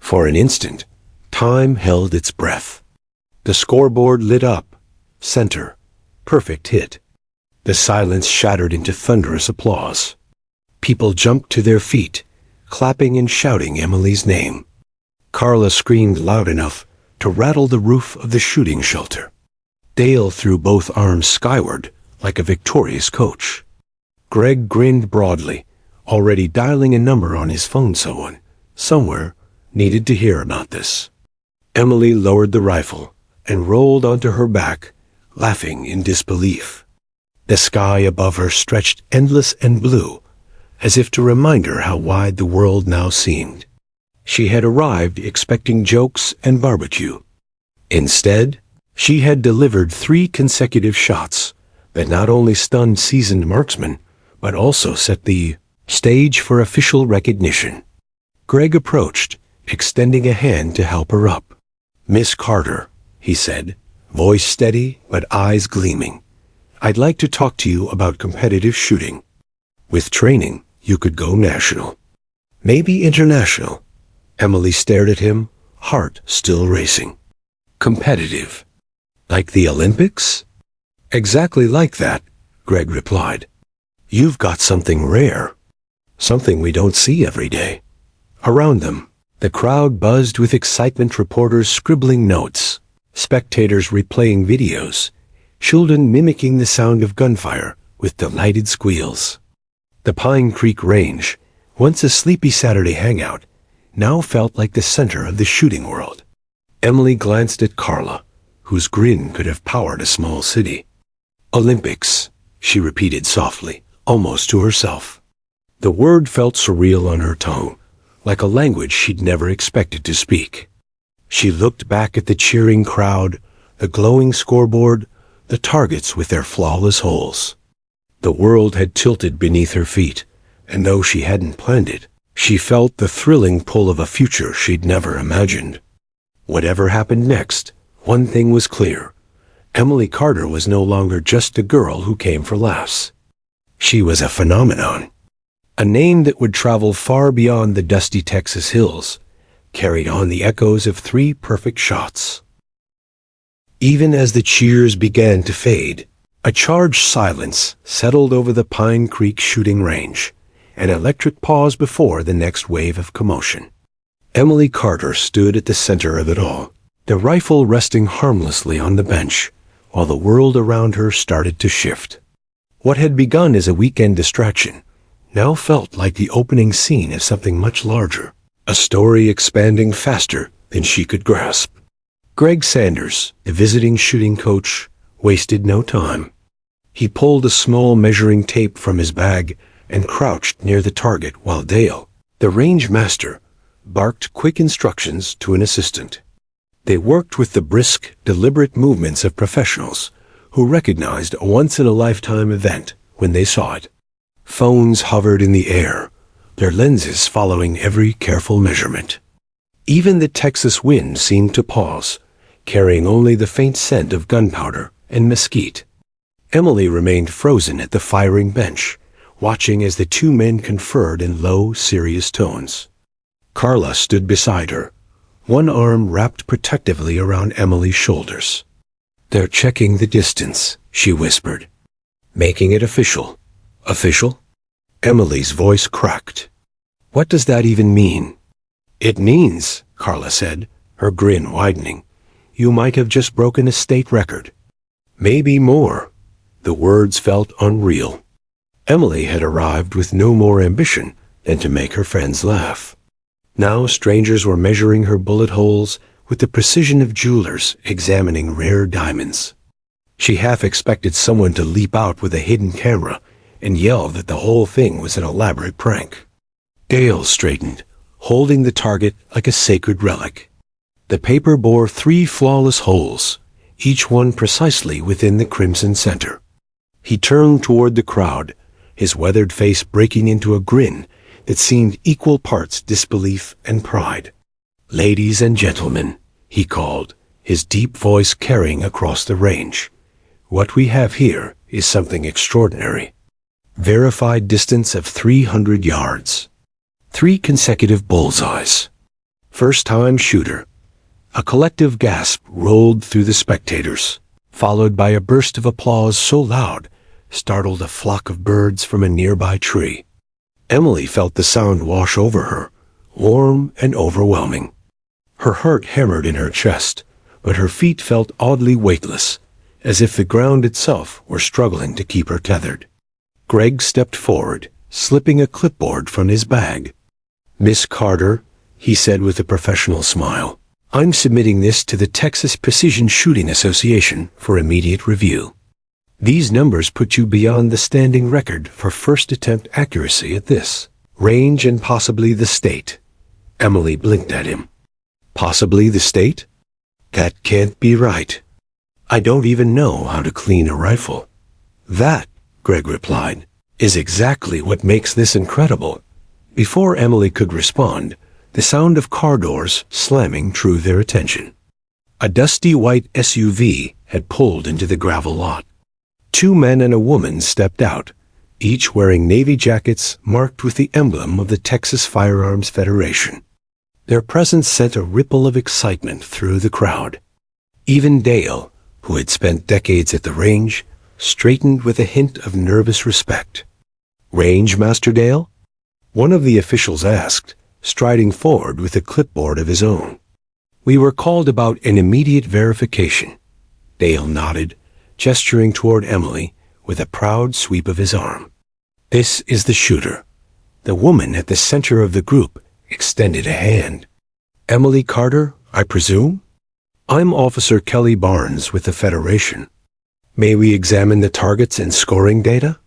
For an instant, time held its breath. The scoreboard lit up. Center. Perfect hit. The silence shattered into thunderous applause. People jumped to their feet, clapping and shouting Emily's name. Carla screamed loud enough to rattle the roof of the shooting shelter. Dale threw both arms skyward like a victorious coach. Greg grinned broadly, already dialing a number on his phone. Someone, somewhere, needed to hear about this. Emily lowered the rifle and rolled onto her back, laughing in disbelief. The sky above her stretched endless and blue, as if to remind her how wide the world now seemed. She had arrived expecting jokes and barbecue. Instead, she had delivered 3 consecutive shots that not only stunned seasoned marksmen, but also set the stage for official recognition. Greg approached, extending a hand to help her up. "Miss Carter," he said, voice steady but eyes gleaming, "I'd like to talk to you about competitive shooting. With training, you could go national. Maybe international." Emily stared at him, heart still racing. "Competitive? Like the Olympics?" "Exactly like that," Greg replied. "You've got something rare. Something we don't see every day." Around them, the crowd buzzed with excitement, reporters scribbling notes, spectators replaying videos, children mimicking the sound of gunfire with delighted squeals. The Pine Creek Range, once a sleepy Saturday hangout, now felt like the center of the shooting world. Emily glanced at Carla, whose grin could have powered a small city. "Olympics," she repeated softly, almost to herself. The word felt surreal on her tongue, like a language she'd never expected to speak. She looked back at the cheering crowd, the glowing scoreboard, the targets with their flawless holes. The world had tilted beneath her feet, and though she hadn't planned it, she felt the thrilling pull of a future she'd never imagined. Whatever happened next, one thing was clear. Emily Carter was no longer just a girl who came for laughs. She was a phenomenon. A name that would travel far beyond the dusty Texas hills, carried on the echoes of 3 perfect shots. Even as the cheers began to fade, a charged silence settled over the Pine Creek shooting range, an electric pause before the next wave of commotion. Emily Carter stood at the center of it all, the rifle resting harmlessly on the bench, while the world around her started to shift. What had begun as a weekend distraction now felt like the opening scene of something much larger, a story expanding faster than she could grasp. Greg Sanders, the visiting shooting coach, wasted no time. He pulled a small measuring tape from his bag and crouched near the target while Dale, the range master, barked quick instructions to an assistant. They worked with the brisk, deliberate movements of professionals who recognized a once-in-a-lifetime event when they saw it. Phones hovered in the air, their lenses following every careful measurement. Even the Texas wind seemed to pause, carrying only the faint scent of gunpowder and mesquite. Emily remained frozen at the firing bench, watching as the 2 men conferred in low, serious tones. Carla stood beside her, one arm wrapped protectively around Emily's shoulders. "They're checking the distance," she whispered. "Making it official." "Official?" Emily's voice cracked. "What does that even mean?" "It means," Carla said, her grin widening, "you might have just broken a state record. Maybe more." The words felt unreal. Emily had arrived with no more ambition than to make her friends laugh. Now strangers were measuring her bullet holes with the precision of jewelers examining rare diamonds. She half expected someone to leap out with a hidden camera and yell that the whole thing was an elaborate prank. Dale straightened, holding the target like a sacred relic. The paper bore 3 flawless holes, each one precisely within the crimson center. He turned toward the crowd, his weathered face breaking into a grin that seemed equal parts disbelief and pride. "Ladies and gentlemen," he called, his deep voice carrying across the range, "what we have here is something extraordinary. Verified distance of 300 yards. 3 consecutive bullseyes. First-time shooter." A collective gasp rolled through the spectators, followed by a burst of applause so loud, startled a flock of birds from a nearby tree. Emily felt the sound wash over her, warm and overwhelming. Her heart hammered in her chest, but her feet felt oddly weightless, as if the ground itself were struggling to keep her tethered. Greg stepped forward, slipping a clipboard from his bag. "Miss Carter," he said with a professional smile, "I'm submitting this to the Texas Precision Shooting Association for immediate review. These numbers put you beyond the standing record for first attempt accuracy at this range and possibly the state." Emily blinked at him. "Possibly the state? That can't be right. I don't even know how to clean a rifle." "That," Greg replied, "is exactly what makes this incredible." Before Emily could respond, the sound of car doors slamming drew their attention. A dusty white SUV had pulled into the gravel lot. 2 men and a woman stepped out, each wearing navy jackets marked with the emblem of the Texas Firearms Federation. Their presence sent a ripple of excitement through the crowd. Even Dale, who had spent decades at the range, straightened with a hint of nervous respect. "Range Master Dale?" one of the officials asked, striding forward with a clipboard of his own. "We were called about an immediate verification." Dale nodded, gesturing toward Emily with a proud sweep of his arm. "This is the shooter." The woman at the center of the group extended a hand. "Emily Carter, I presume?" "I'm Officer Kelly Barnes with the Federation. May we examine the targets and scoring data?"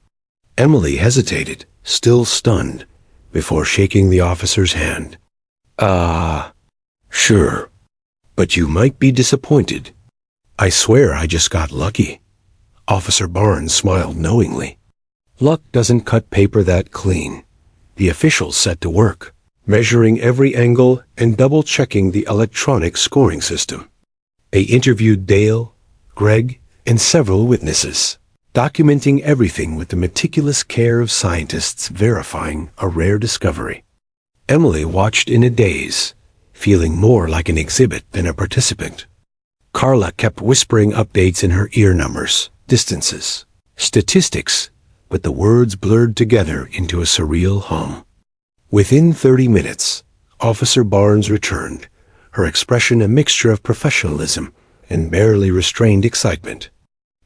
Emily hesitated, still stunned, before shaking the officer's hand. Sure. But you might be disappointed. I swear I just got lucky." Officer Barnes smiled knowingly. "Luck doesn't cut paper that clean." The officials set to work, measuring every angle and double-checking the electronic scoring system. They interviewed Dale, Greg, and several witnesses, documenting everything with the meticulous care of scientists verifying a rare discovery. Emily watched in a daze, feeling more like an exhibit than a participant. Carla kept whispering updates in her ear numbers, distances, statistics, but the words blurred together into a surreal hum. Within 30 minutes, Officer Barnes returned, her expression a mixture of professionalism and barely restrained excitement.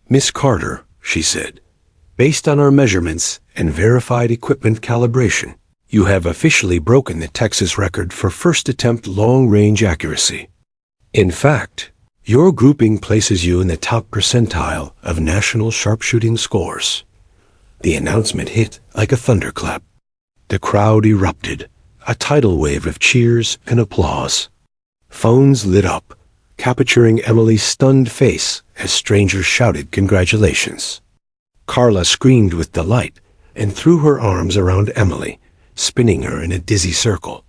"Miss Carter," she said, "based on our measurements and verified equipment calibration, you have officially broken the Texas record for first attempt long-range accuracy. In fact, your grouping places you in the top percentile of national sharpshooting scores." The announcement hit like a thunderclap. The crowd erupted, a tidal wave of cheers and applause. Phones lit up, capturing Emily's stunned face as strangers shouted congratulations. Carla screamed with delight and threw her arms around Emily, spinning her in a dizzy circle.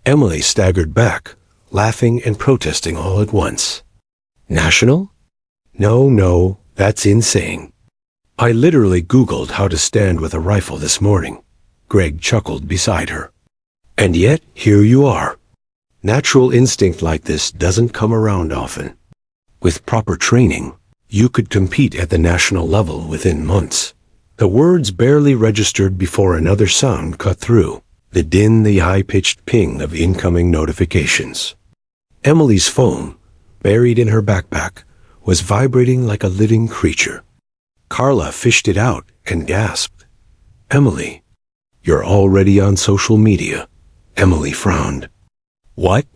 Emily staggered back, laughing and protesting all at once. "National? No, that's insane. I literally Googled how to stand with a rifle this morning." Greg chuckled beside her. "And yet, here you are. Natural instinct like this doesn't come around often. With proper training, you could compete at the national level within months." The words barely registered before another sound cut through, the high-pitched ping of incoming notifications. Emily's phone, buried in her backpack, was vibrating like a living creature. Carla fished it out and gasped. "Emily, you're already on social media." Emily frowned. "What?"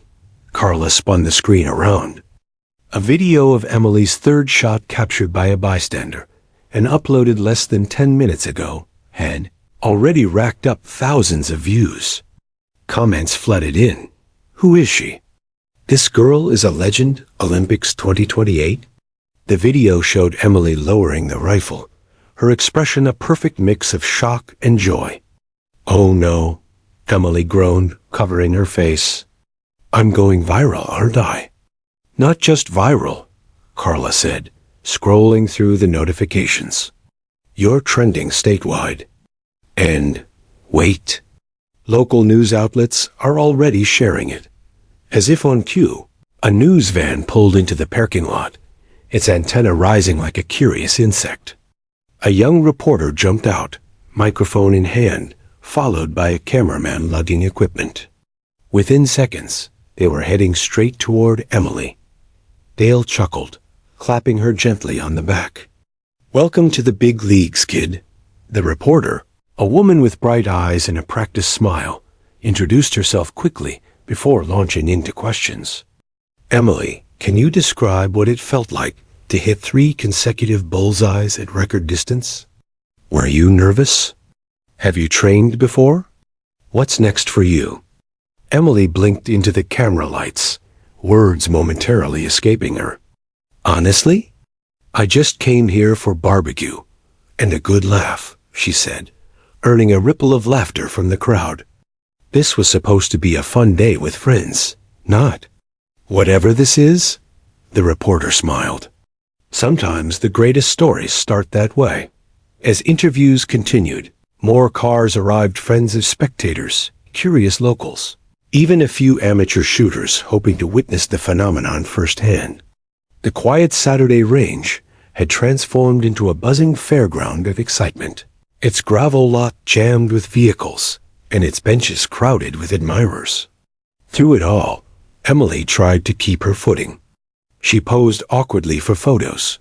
Carla spun the screen around. A video of Emily's third shot captured by a bystander and uploaded less than 10 minutes ago had already racked up thousands of views. Comments flooded in. Who is she? This girl is a legend, Olympics 2028? The video showed Emily lowering the rifle, her expression a perfect mix of shock and joy. Oh no, Emily groaned, covering her face. I'm going viral, aren't I? Not just viral, Carla said, scrolling through the notifications. You're trending statewide. And, wait, local news outlets are already sharing it. As if on cue, a news van pulled into the parking lot, its antenna rising like a curious insect. A young reporter jumped out, microphone in hand, followed by a cameraman lugging equipment. Within seconds, they were heading straight toward Emily. Dale chuckled, clapping her gently on the back. Welcome to the big leagues, kid. The reporter, a woman with bright eyes and a practiced smile, introduced herself quickly before launching into questions. Emily, can you describe what it felt like to hit 3 consecutive bullseyes at record distance? Were you nervous? Have you trained before? What's next for you? Emily blinked into the camera lights, words momentarily escaping her. Honestly? I just came here for barbecue and a good laugh, she said, earning a ripple of laughter from the crowd. This was supposed to be a fun day with friends, not. Whatever this is, the reporter smiled. Sometimes the greatest stories start that way. As interviews continued, more cars arrived, friends of spectators, curious locals, even a few amateur shooters hoping to witness the phenomenon firsthand. The quiet Saturday range had transformed into a buzzing fairground of excitement, its gravel lot jammed with vehicles, and its benches crowded with admirers. Through it all, Emily tried to keep her footing. She posed awkwardly for photos,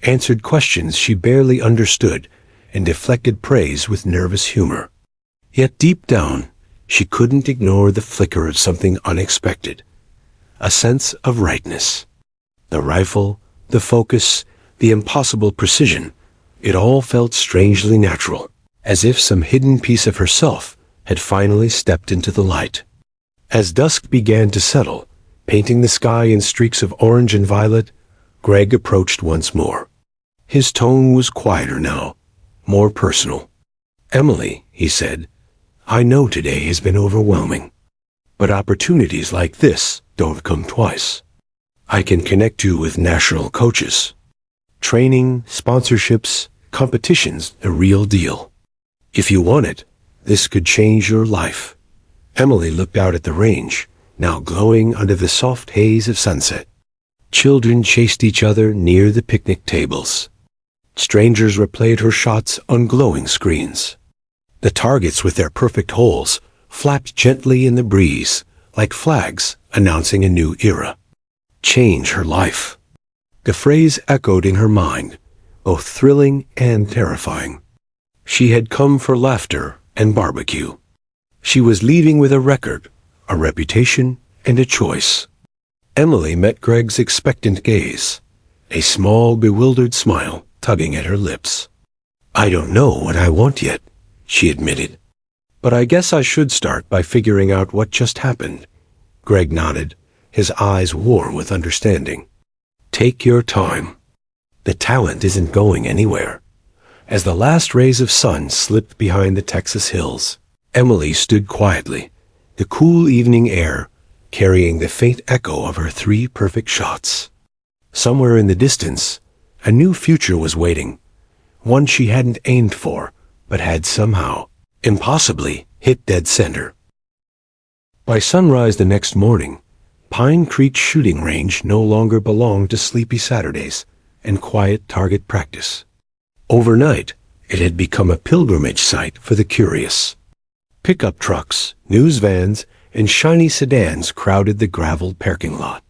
answered questions she barely understood, and deflected praise with nervous humor. Yet deep down, she couldn't ignore the flicker of something unexpected, a sense of rightness. The rifle, the focus, the impossible precision, it all felt strangely natural, as if some hidden piece of herself had finally stepped into the light. As dusk began to settle, painting the sky in streaks of orange and violet, Greg approached once more. His tone was quieter now, more personal. Emily, he said, I know today has been overwhelming, but opportunities like this don't come twice. I can connect you with national coaches. Training, sponsorships, competitions, the real deal. If you want it, this could change your life. Emily looked out at the range, now glowing under the soft haze of sunset. Children chased each other near the picnic tables. Strangers replayed her shots on glowing screens. The targets with their perfect holes flapped gently in the breeze, like flags announcing a new era. Change her life. The phrase echoed in her mind, both thrilling and terrifying. She had come for laughter and barbecue. She was leaving with a record, a reputation, and a choice. Emily met Greg's expectant gaze, a small, bewildered smile tugging at her lips. I don't know what I want yet, she admitted. But I guess I should start by figuring out what just happened. Greg nodded, his eyes warm with understanding. Take your time. The talent isn't going anywhere. As the last rays of sun slipped behind the Texas hills, Emily stood quietly, the cool evening air carrying the faint echo of her 3 perfect shots. Somewhere in the distance, a new future was waiting, one she hadn't aimed for, but had somehow, impossibly, hit dead center. By sunrise the next morning, Pine Creek shooting range no longer belonged to sleepy Saturdays and quiet target practice. Overnight, it had become a pilgrimage site for the curious. Pickup trucks, news vans, and shiny sedans crowded the graveled parking lot.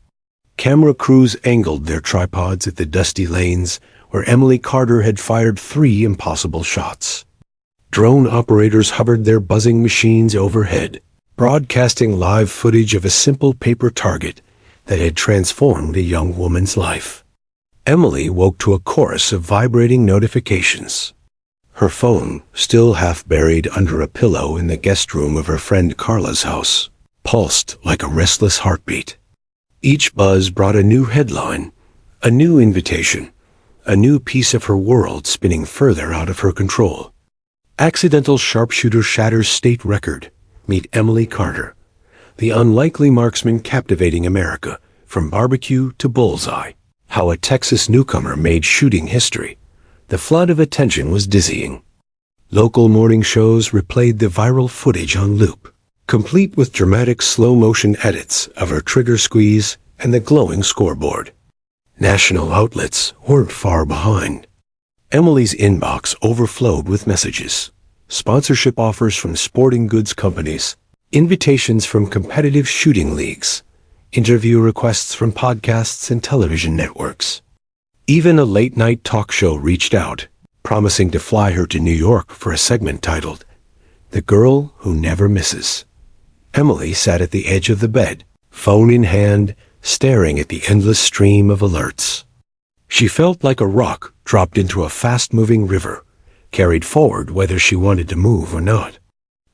Camera crews angled their tripods at the dusty lanes where Emily Carter had fired 3 impossible shots. Drone operators hovered their buzzing machines overhead, broadcasting live footage of a simple paper target that had transformed a young woman's life. Emily woke to a chorus of vibrating notifications. Her phone, still half buried under a pillow in the guest room of her friend Carla's house, pulsed like a restless heartbeat. Each buzz brought a new headline, a new invitation, a new piece of her world spinning further out of her control. Accidental sharpshooter shatters state record. Meet Emily Carter, the unlikely marksman captivating America, from barbecue to bullseye. How a Texas newcomer made shooting history. The flood of attention was dizzying. Local morning shows replayed the viral footage on loop, complete with dramatic slow-motion edits of her trigger squeeze and the glowing scoreboard. National outlets weren't far behind. Emily's inbox overflowed with messages, sponsorship offers from sporting goods companies, invitations from competitive shooting leagues, interview requests from podcasts and television networks. Even a late-night talk show reached out, promising to fly her to New York for a segment titled, "The Girl Who Never Misses." Emily sat at the edge of the bed, phone in hand, staring at the endless stream of alerts. She felt like a rock dropped into a fast-moving river, carried forward whether she wanted to move or not.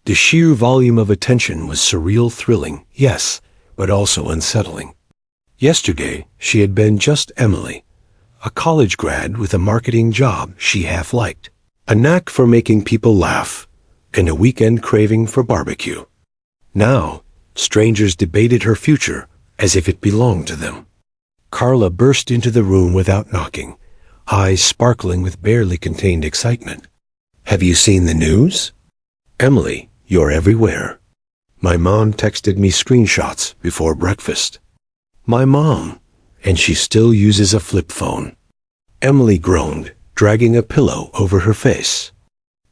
The sheer volume of attention was surreal, thrilling, yes, but also unsettling. Yesterday, she had been just Emily, a college grad with a marketing job she half-liked, a knack for making people laugh, and a weekend craving for barbecue. Now, strangers debated her future as if it belonged to them. Carla burst into the room without knocking, eyes sparkling with barely contained excitement. "Have you seen the news? Emily, you're everywhere. My mom texted me screenshots before breakfast." My mom, and she still uses a flip phone. Emily groaned, dragging a pillow over her face.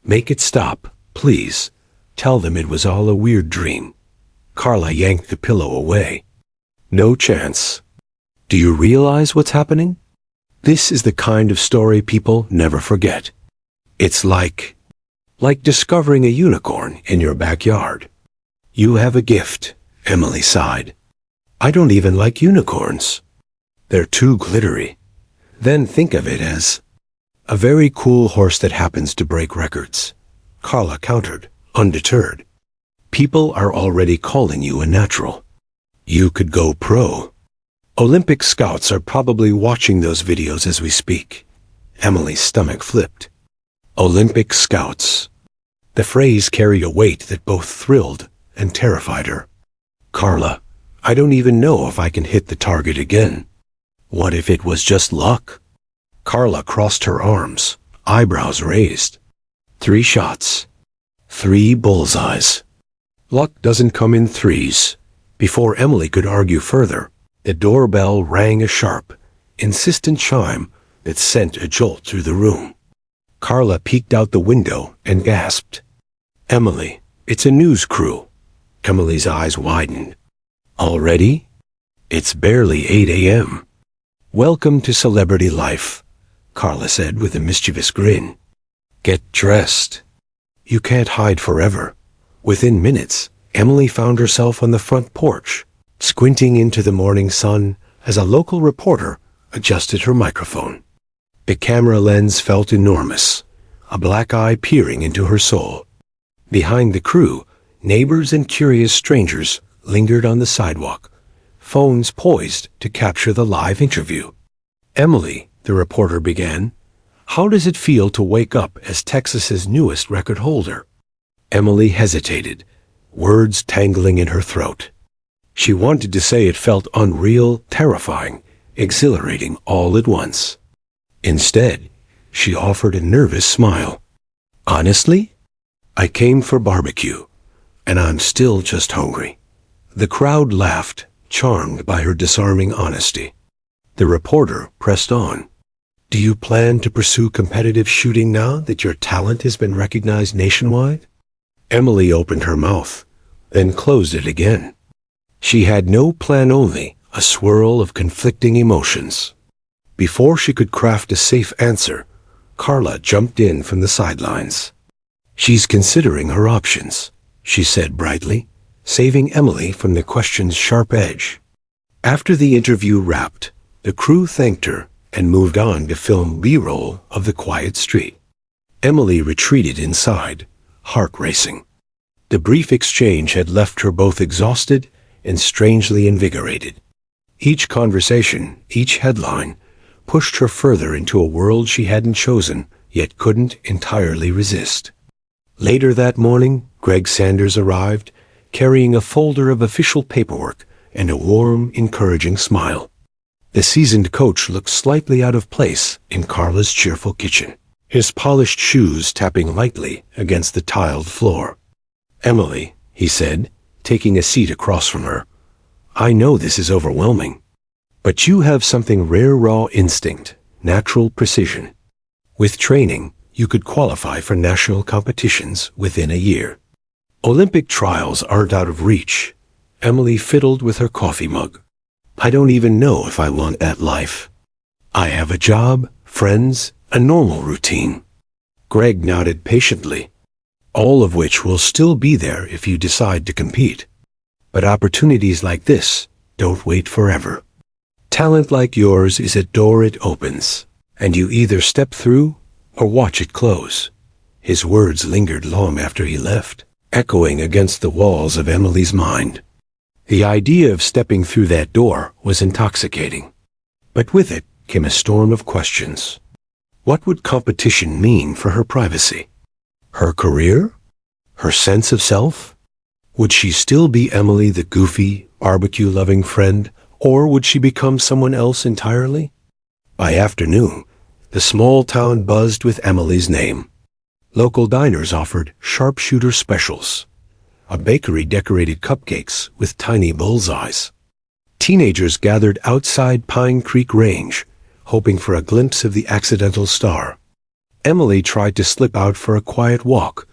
"Make it stop, please. Tell them it was all a weird dream." Carla yanked the pillow away. "No chance. Do you realize what's happening? This is the kind of story people never forget. It's like discovering a unicorn in your backyard." "You have a gift," Emily sighed. "I don't even like unicorns. They're too glittery." "Then think of it as a very cool horse that happens to break records," Carla countered, undeterred. "People are already calling you a natural. You could go pro. Olympic scouts are probably watching those videos as we speak." Emily's stomach flipped. Olympic scouts. The phrase carried a weight that both thrilled and terrified her. "Carla, I don't even know if I can hit the target again. What if it was just luck?" Carla crossed her arms, eyebrows raised. 3 shots. 3 bullseyes. Luck doesn't come in threes. Before Emily could argue further, the doorbell rang a sharp, insistent chime that sent a jolt through the room. Carla peeked out the window and gasped. "Emily, it's a news crew." Emily's eyes widened. "Already? It's barely 8 a.m. "Welcome to celebrity life," Carla said with a mischievous grin. "Get dressed. You can't hide forever." Within minutes, Emily found herself on the front porch, squinting into the morning sun as a local reporter adjusted her microphone. The camera lens felt enormous, a black eye peering into her soul. Behind the crew, neighbors and curious strangers lingered on the sidewalk, phones poised to capture the live interview. "Emily," the reporter began, "how does it feel to wake up as Texas's newest record holder?" Emily hesitated, words tangling in her throat. She wanted to say it felt unreal, terrifying, exhilarating all at once. Instead, she offered a nervous smile. "Honestly, I came for barbecue, and I'm still just hungry." The crowd laughed, charmed by her disarming honesty. The reporter pressed on. "Do you plan to pursue competitive shooting now that your talent has been recognized nationwide?" Emily opened her mouth, then closed it again. She had no plan, only a swirl of conflicting emotions. Before she could craft a safe answer, Carla jumped in from the sidelines. "She's considering her options," she said brightly, saving Emily from the question's sharp edge. After the interview wrapped, the crew thanked her and moved on to film B-roll of the quiet street. Emily retreated inside, heart racing. The brief exchange had left her both exhausted and strangely invigorated. Each conversation, each headline, pushed her further into a world she hadn't chosen, yet couldn't entirely resist. Later that morning, Greg Sanders arrived, carrying a folder of official paperwork and a warm, encouraging smile. The seasoned coach looked slightly out of place in Carla's cheerful kitchen, his polished shoes tapping lightly against the tiled floor. "Emily," he said, taking a seat across from her, "I know this is overwhelming, but you have something rare raw instinct, natural precision. With training, you could qualify for national competitions within a year. Olympic trials aren't out of reach." Emily fiddled with her coffee mug. "I don't even know if I want that life. I have a job, friends, a normal routine." Greg nodded patiently, "All of which will still be there if you decide to compete. But opportunities like this don't wait forever. Talent like yours is a door it opens, and you either step through or watch it close." His words lingered long after he left, echoing against the walls of Emily's mind. The idea of stepping through that door was intoxicating, but with it came a storm of questions. What would competition mean for her privacy? Her career? Her sense of self? Would she still be Emily, the goofy, barbecue-loving friend, or would she become someone else entirely? By afternoon, the small town buzzed with Emily's name. Local diners offered sharpshooter specials. A bakery decorated cupcakes with tiny bullseyes. Teenagers gathered outside Pine Creek Range, hoping for a glimpse of the accidental star. Emily tried to slip out for a quiet walk,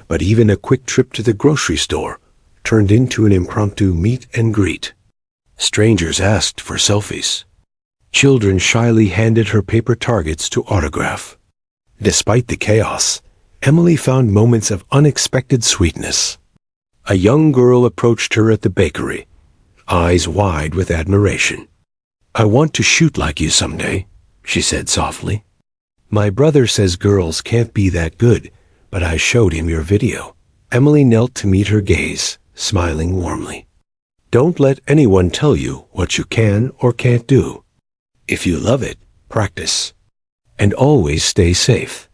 but even a quick trip to the grocery store turned into an impromptu meet and greet. Strangers asked for selfies. Children shyly handed her paper targets to autograph. Despite the chaos, Emily found moments of unexpected sweetness. A young girl approached her at the bakery, eyes wide with admiration. "I want to shoot like you someday," she said softly. "My brother says girls can't be that good, but I showed him your video." Emily knelt to meet her gaze, smiling warmly. "Don't let anyone tell you what you can or can't do. If you love it, practice. And always stay safe.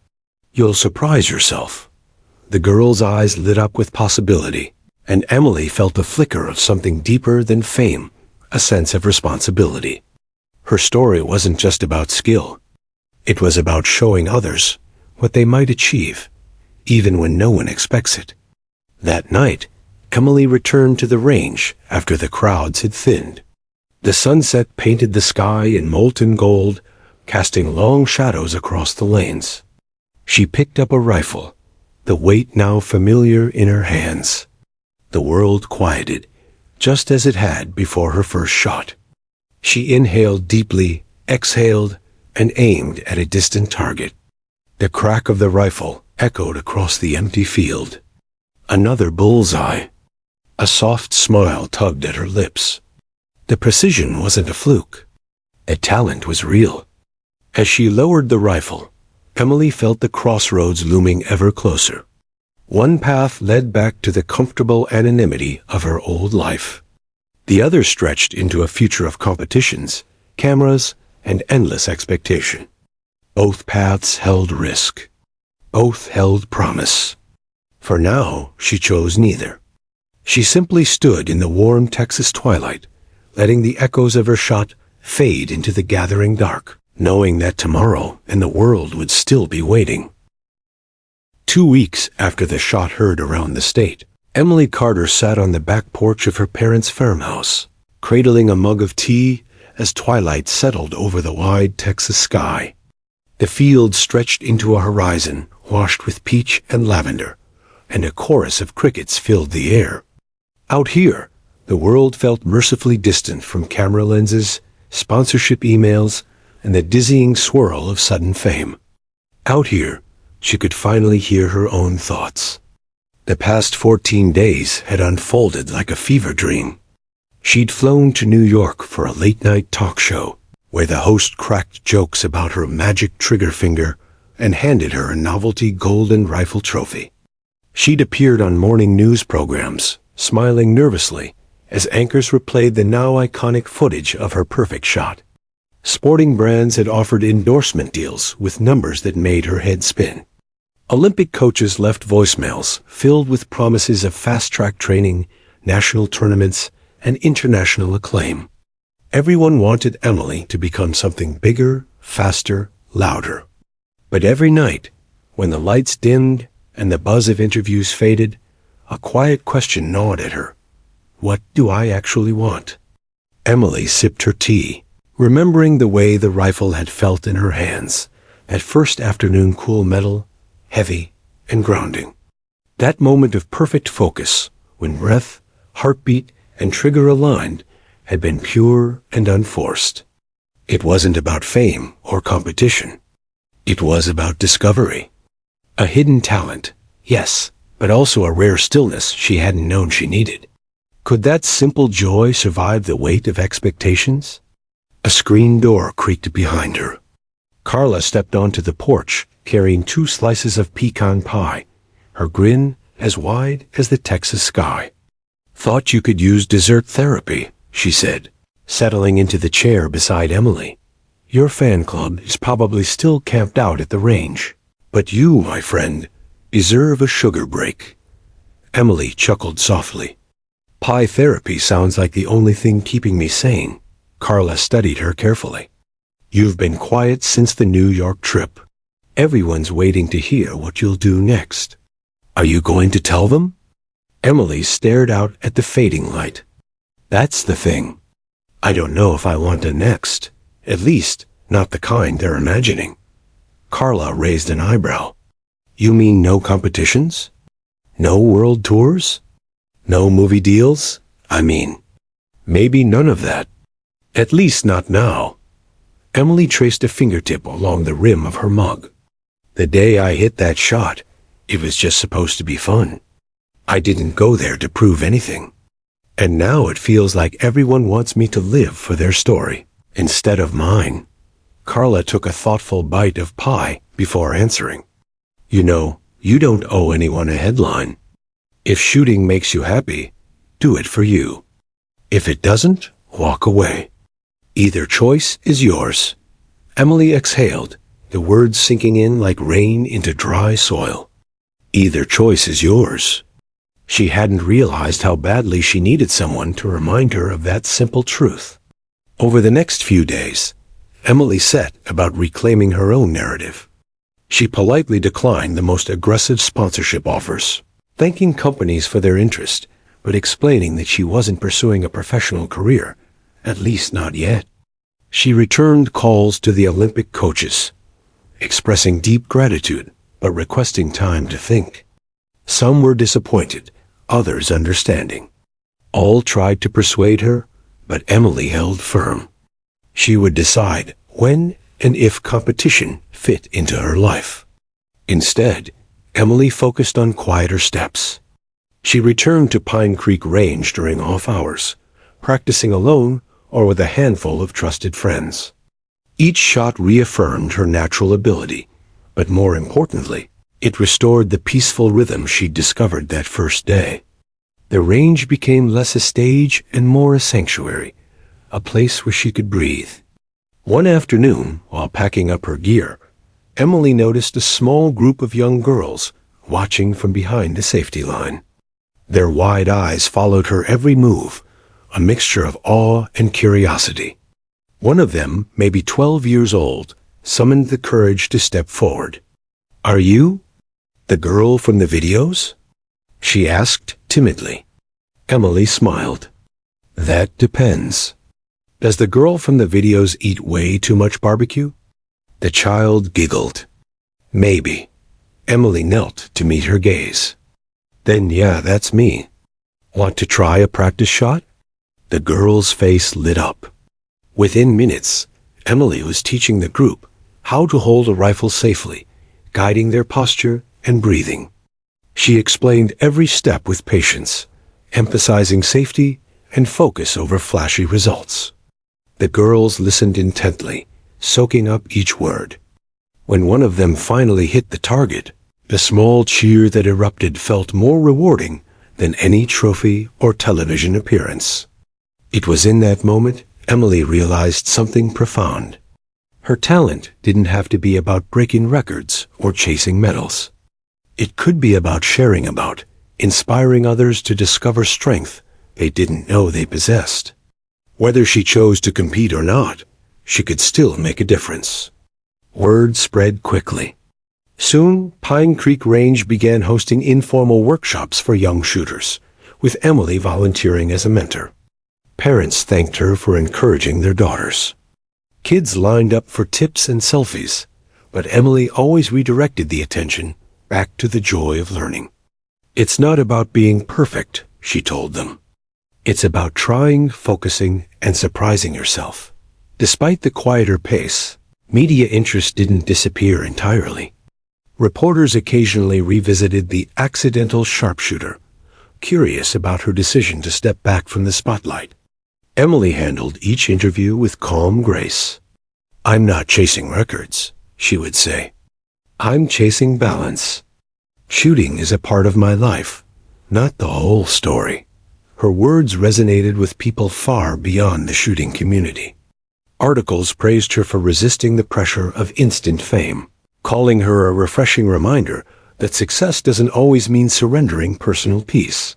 You'll surprise yourself." The girl's eyes lit up with possibility, and Emily felt the flicker of something deeper than fame, a sense of responsibility. Her story wasn't just about skill. It was about showing others what they might achieve, even when no one expects it. That night, Emily returned to the range after the crowds had thinned. The sunset painted the sky in molten gold, casting long shadows across the lanes. She picked up a rifle, the weight now familiar in her hands. The world quieted, just as it had before her first shot. She inhaled deeply, exhaled, and aimed at a distant target. The crack of the rifle echoed across the empty field. Another bullseye. A soft smile tugged at her lips. The precision wasn't a fluke. The talent was real. As she lowered the rifle, Emily felt the crossroads looming ever closer. One path led back to the comfortable anonymity of her old life. The other stretched into a future of competitions, cameras, and endless expectation. Both paths held risk. Both held promise. For now, she chose neither. She simply stood in the warm Texas twilight, letting the echoes of her shot fade into the gathering dark, knowing that tomorrow and the world would still be waiting. 2 weeks after the shot heard around the state, Emily Carter sat on the back porch of her parents' farmhouse, cradling a mug of tea as twilight settled over the wide Texas sky. The field stretched into a horizon washed with peach and lavender, and a chorus of crickets filled the air. Out here, the world felt mercifully distant from camera lenses, sponsorship emails, and the dizzying swirl of sudden fame. Out here, she could finally hear her own thoughts. The past 14 days had unfolded like a fever dream. She'd flown to New York for a late-night talk show, where the host cracked jokes about her magic trigger finger and handed her a novelty golden rifle trophy. She'd appeared on morning news programs, smiling nervously as anchors replayed the now iconic footage of her perfect shot. Sporting brands had offered endorsement deals with numbers that made her head spin. Olympic coaches left voicemails filled with promises of fast-track training, national tournaments, and international acclaim. Everyone wanted Emily to become something bigger, faster, louder. But every night, when the lights dimmed and the buzz of interviews faded, a quiet question gnawed at her. What do I actually want? Emily sipped her tea, remembering the way the rifle had felt in her hands, that first afternoon cool metal, heavy and grounding. That moment of perfect focus, when breath, heartbeat, and trigger aligned, had been pure and unforced. It wasn't about fame or competition. It was about discovery. A hidden talent, yes, but also a rare stillness she hadn't known she needed. Could that simple joy survive the weight of expectations? A screen door creaked behind her. Carla stepped onto the porch, carrying 2 slices of pecan pie, her grin as wide as the Texas sky. "Thought you could use dessert therapy," she said, settling into the chair beside Emily. "Your fan club is probably still camped out at the range. But you, my friend, deserve a sugar break." Emily chuckled softly. "Pie therapy sounds like the only thing keeping me sane." Carla studied her carefully. "You've been quiet since the New York trip. Everyone's waiting to hear what you'll do next. Are you going to tell them?" Emily stared out at the fading light. "That's the thing. I don't know if I want a next. At least, not the kind they're imagining." Carla raised an eyebrow. "You mean no competitions? No world tours? No movie deals? I mean, maybe none of that. At least not now." Emily traced a fingertip along the rim of her mug. "The day I hit that shot, it was just supposed to be fun. I didn't go there to prove anything. And now it feels like everyone wants me to live for their story, instead of mine." Carla took a thoughtful bite of pie before answering. "You know, you don't owe anyone a headline. If shooting makes you happy, do it for you. If it doesn't, walk away. Either choice is yours." Emily exhaled, the words sinking in like rain into dry soil. Either choice is yours. She hadn't realized how badly she needed someone to remind her of that simple truth. Over the next few days, Emily set about reclaiming her own narrative. She politely declined the most aggressive sponsorship offers, thanking companies for their interest, but explaining that she wasn't pursuing a professional career, at least not yet. She returned calls to the Olympic coaches, expressing deep gratitude, but requesting time to think. Some were disappointed, others understanding. All tried to persuade her, but Emily held firm. She would decide when and if competition fit into her life. Instead, Emily focused on quieter steps. She returned to Pine Creek Range during off hours, practicing alone or with a handful of trusted friends. Each shot reaffirmed her natural ability, but more importantly, it restored the peaceful rhythm she'd discovered that first day. The range became less a stage and more a sanctuary, a place where she could breathe. One afternoon, while packing up her gear, Emily noticed a small group of young girls watching from behind the safety line. Their wide eyes followed her every move, a mixture of awe and curiosity. One of them, maybe 12 years old, summoned the courage to step forward. "Are you the girl from the videos?" she asked timidly. Emily smiled. "That depends. Does the girl from the videos eat way too much barbecue?" The child giggled. "Maybe." Emily knelt to meet her gaze. "Then yeah, that's me. Want to try a practice shot?" The girl's face lit up. Within minutes, Emily was teaching the group how to hold a rifle safely, guiding their posture and breathing. She explained every step with patience, emphasizing safety and focus over flashy results. The girls listened intently, soaking up each word. When one of them finally hit the target, the small cheer that erupted felt more rewarding than any trophy or television appearance. It was in that moment Emily realized something profound. Her talent didn't have to be about breaking records or chasing medals. It could be about sharing about, inspiring others to discover strength they didn't know they possessed. Whether she chose to compete or not, she could still make a difference. Word spread quickly. Soon, Pine Creek Range began hosting informal workshops for young shooters, with Emily volunteering as a mentor. Parents thanked her for encouraging their daughters. Kids lined up for tips and selfies, but Emily always redirected the attention back to the joy of learning. It's not about being perfect, she told them. It's about trying, focusing, and surprising yourself. Despite the quieter pace, media interest didn't disappear entirely. Reporters occasionally revisited the accidental sharpshooter, curious about her decision to step back from the spotlight. Emily handled each interview with calm grace. "I'm not chasing records," she would say. "I'm chasing balance. Shooting is a part of my life, not the whole story." Her words resonated with people far beyond the shooting community. Articles praised her for resisting the pressure of instant fame, calling her a refreshing reminder that success doesn't always mean surrendering personal peace.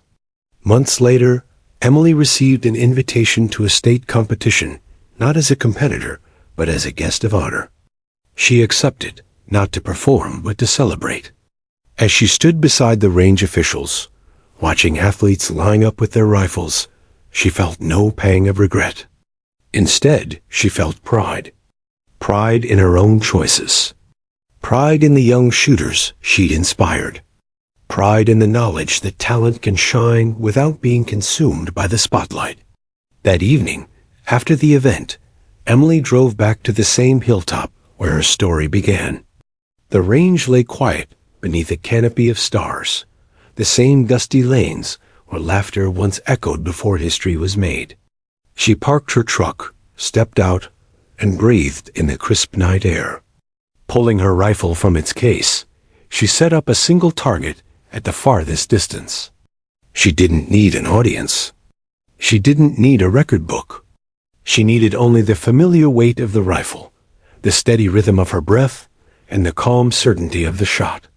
Months later, Emily received an invitation to a state competition, not as a competitor, but as a guest of honor. She accepted, not to perform, but to celebrate. As she stood beside the range officials, watching athletes line up with their rifles, she felt no pang of regret. Instead, she felt pride. Pride in her own choices. Pride in the young shooters she'd inspired. Pride in the knowledge that talent can shine without being consumed by the spotlight. That evening, after the event, Emily drove back to the same hilltop where her story began. The range lay quiet beneath a canopy of stars, the same dusty lanes where laughter once echoed before history was made. She parked her truck, stepped out, and breathed in the crisp night air. Pulling her rifle from its case, she set up a single target at the farthest distance. She didn't need an audience. She didn't need a record book. She needed only the familiar weight of the rifle, the steady rhythm of her breath, and the calm certainty of the shot.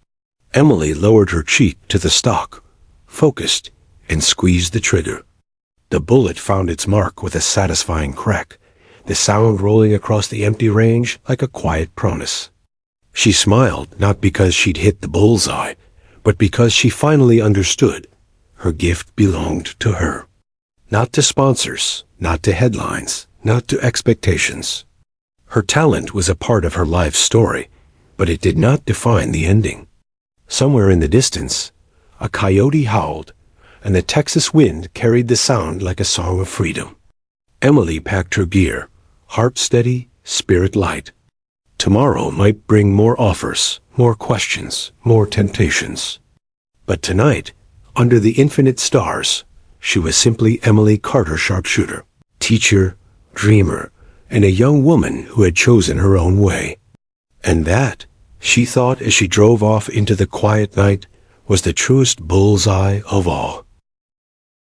Emily lowered her cheek to the stock, focused, and squeezed the trigger. The bullet found its mark with a satisfying crack, the sound rolling across the empty range like a quiet promise. She smiled not because she'd hit the bullseye, but because she finally understood her gift belonged to her. Not to sponsors, not to headlines, not to expectations. Her talent was a part of her life's story, but it did not define the ending. Somewhere in the distance, a coyote howled, and the Texas wind carried the sound like a song of freedom. Emily packed her gear, heart steady, spirit light. Tomorrow might bring more offers, more questions, more temptations. But tonight, under the infinite stars, she was simply Emily Carter Sharpshooter, teacher, dreamer, and a young woman who had chosen her own way. And that, she thought as she drove off into the quiet night, was the truest bullseye of all.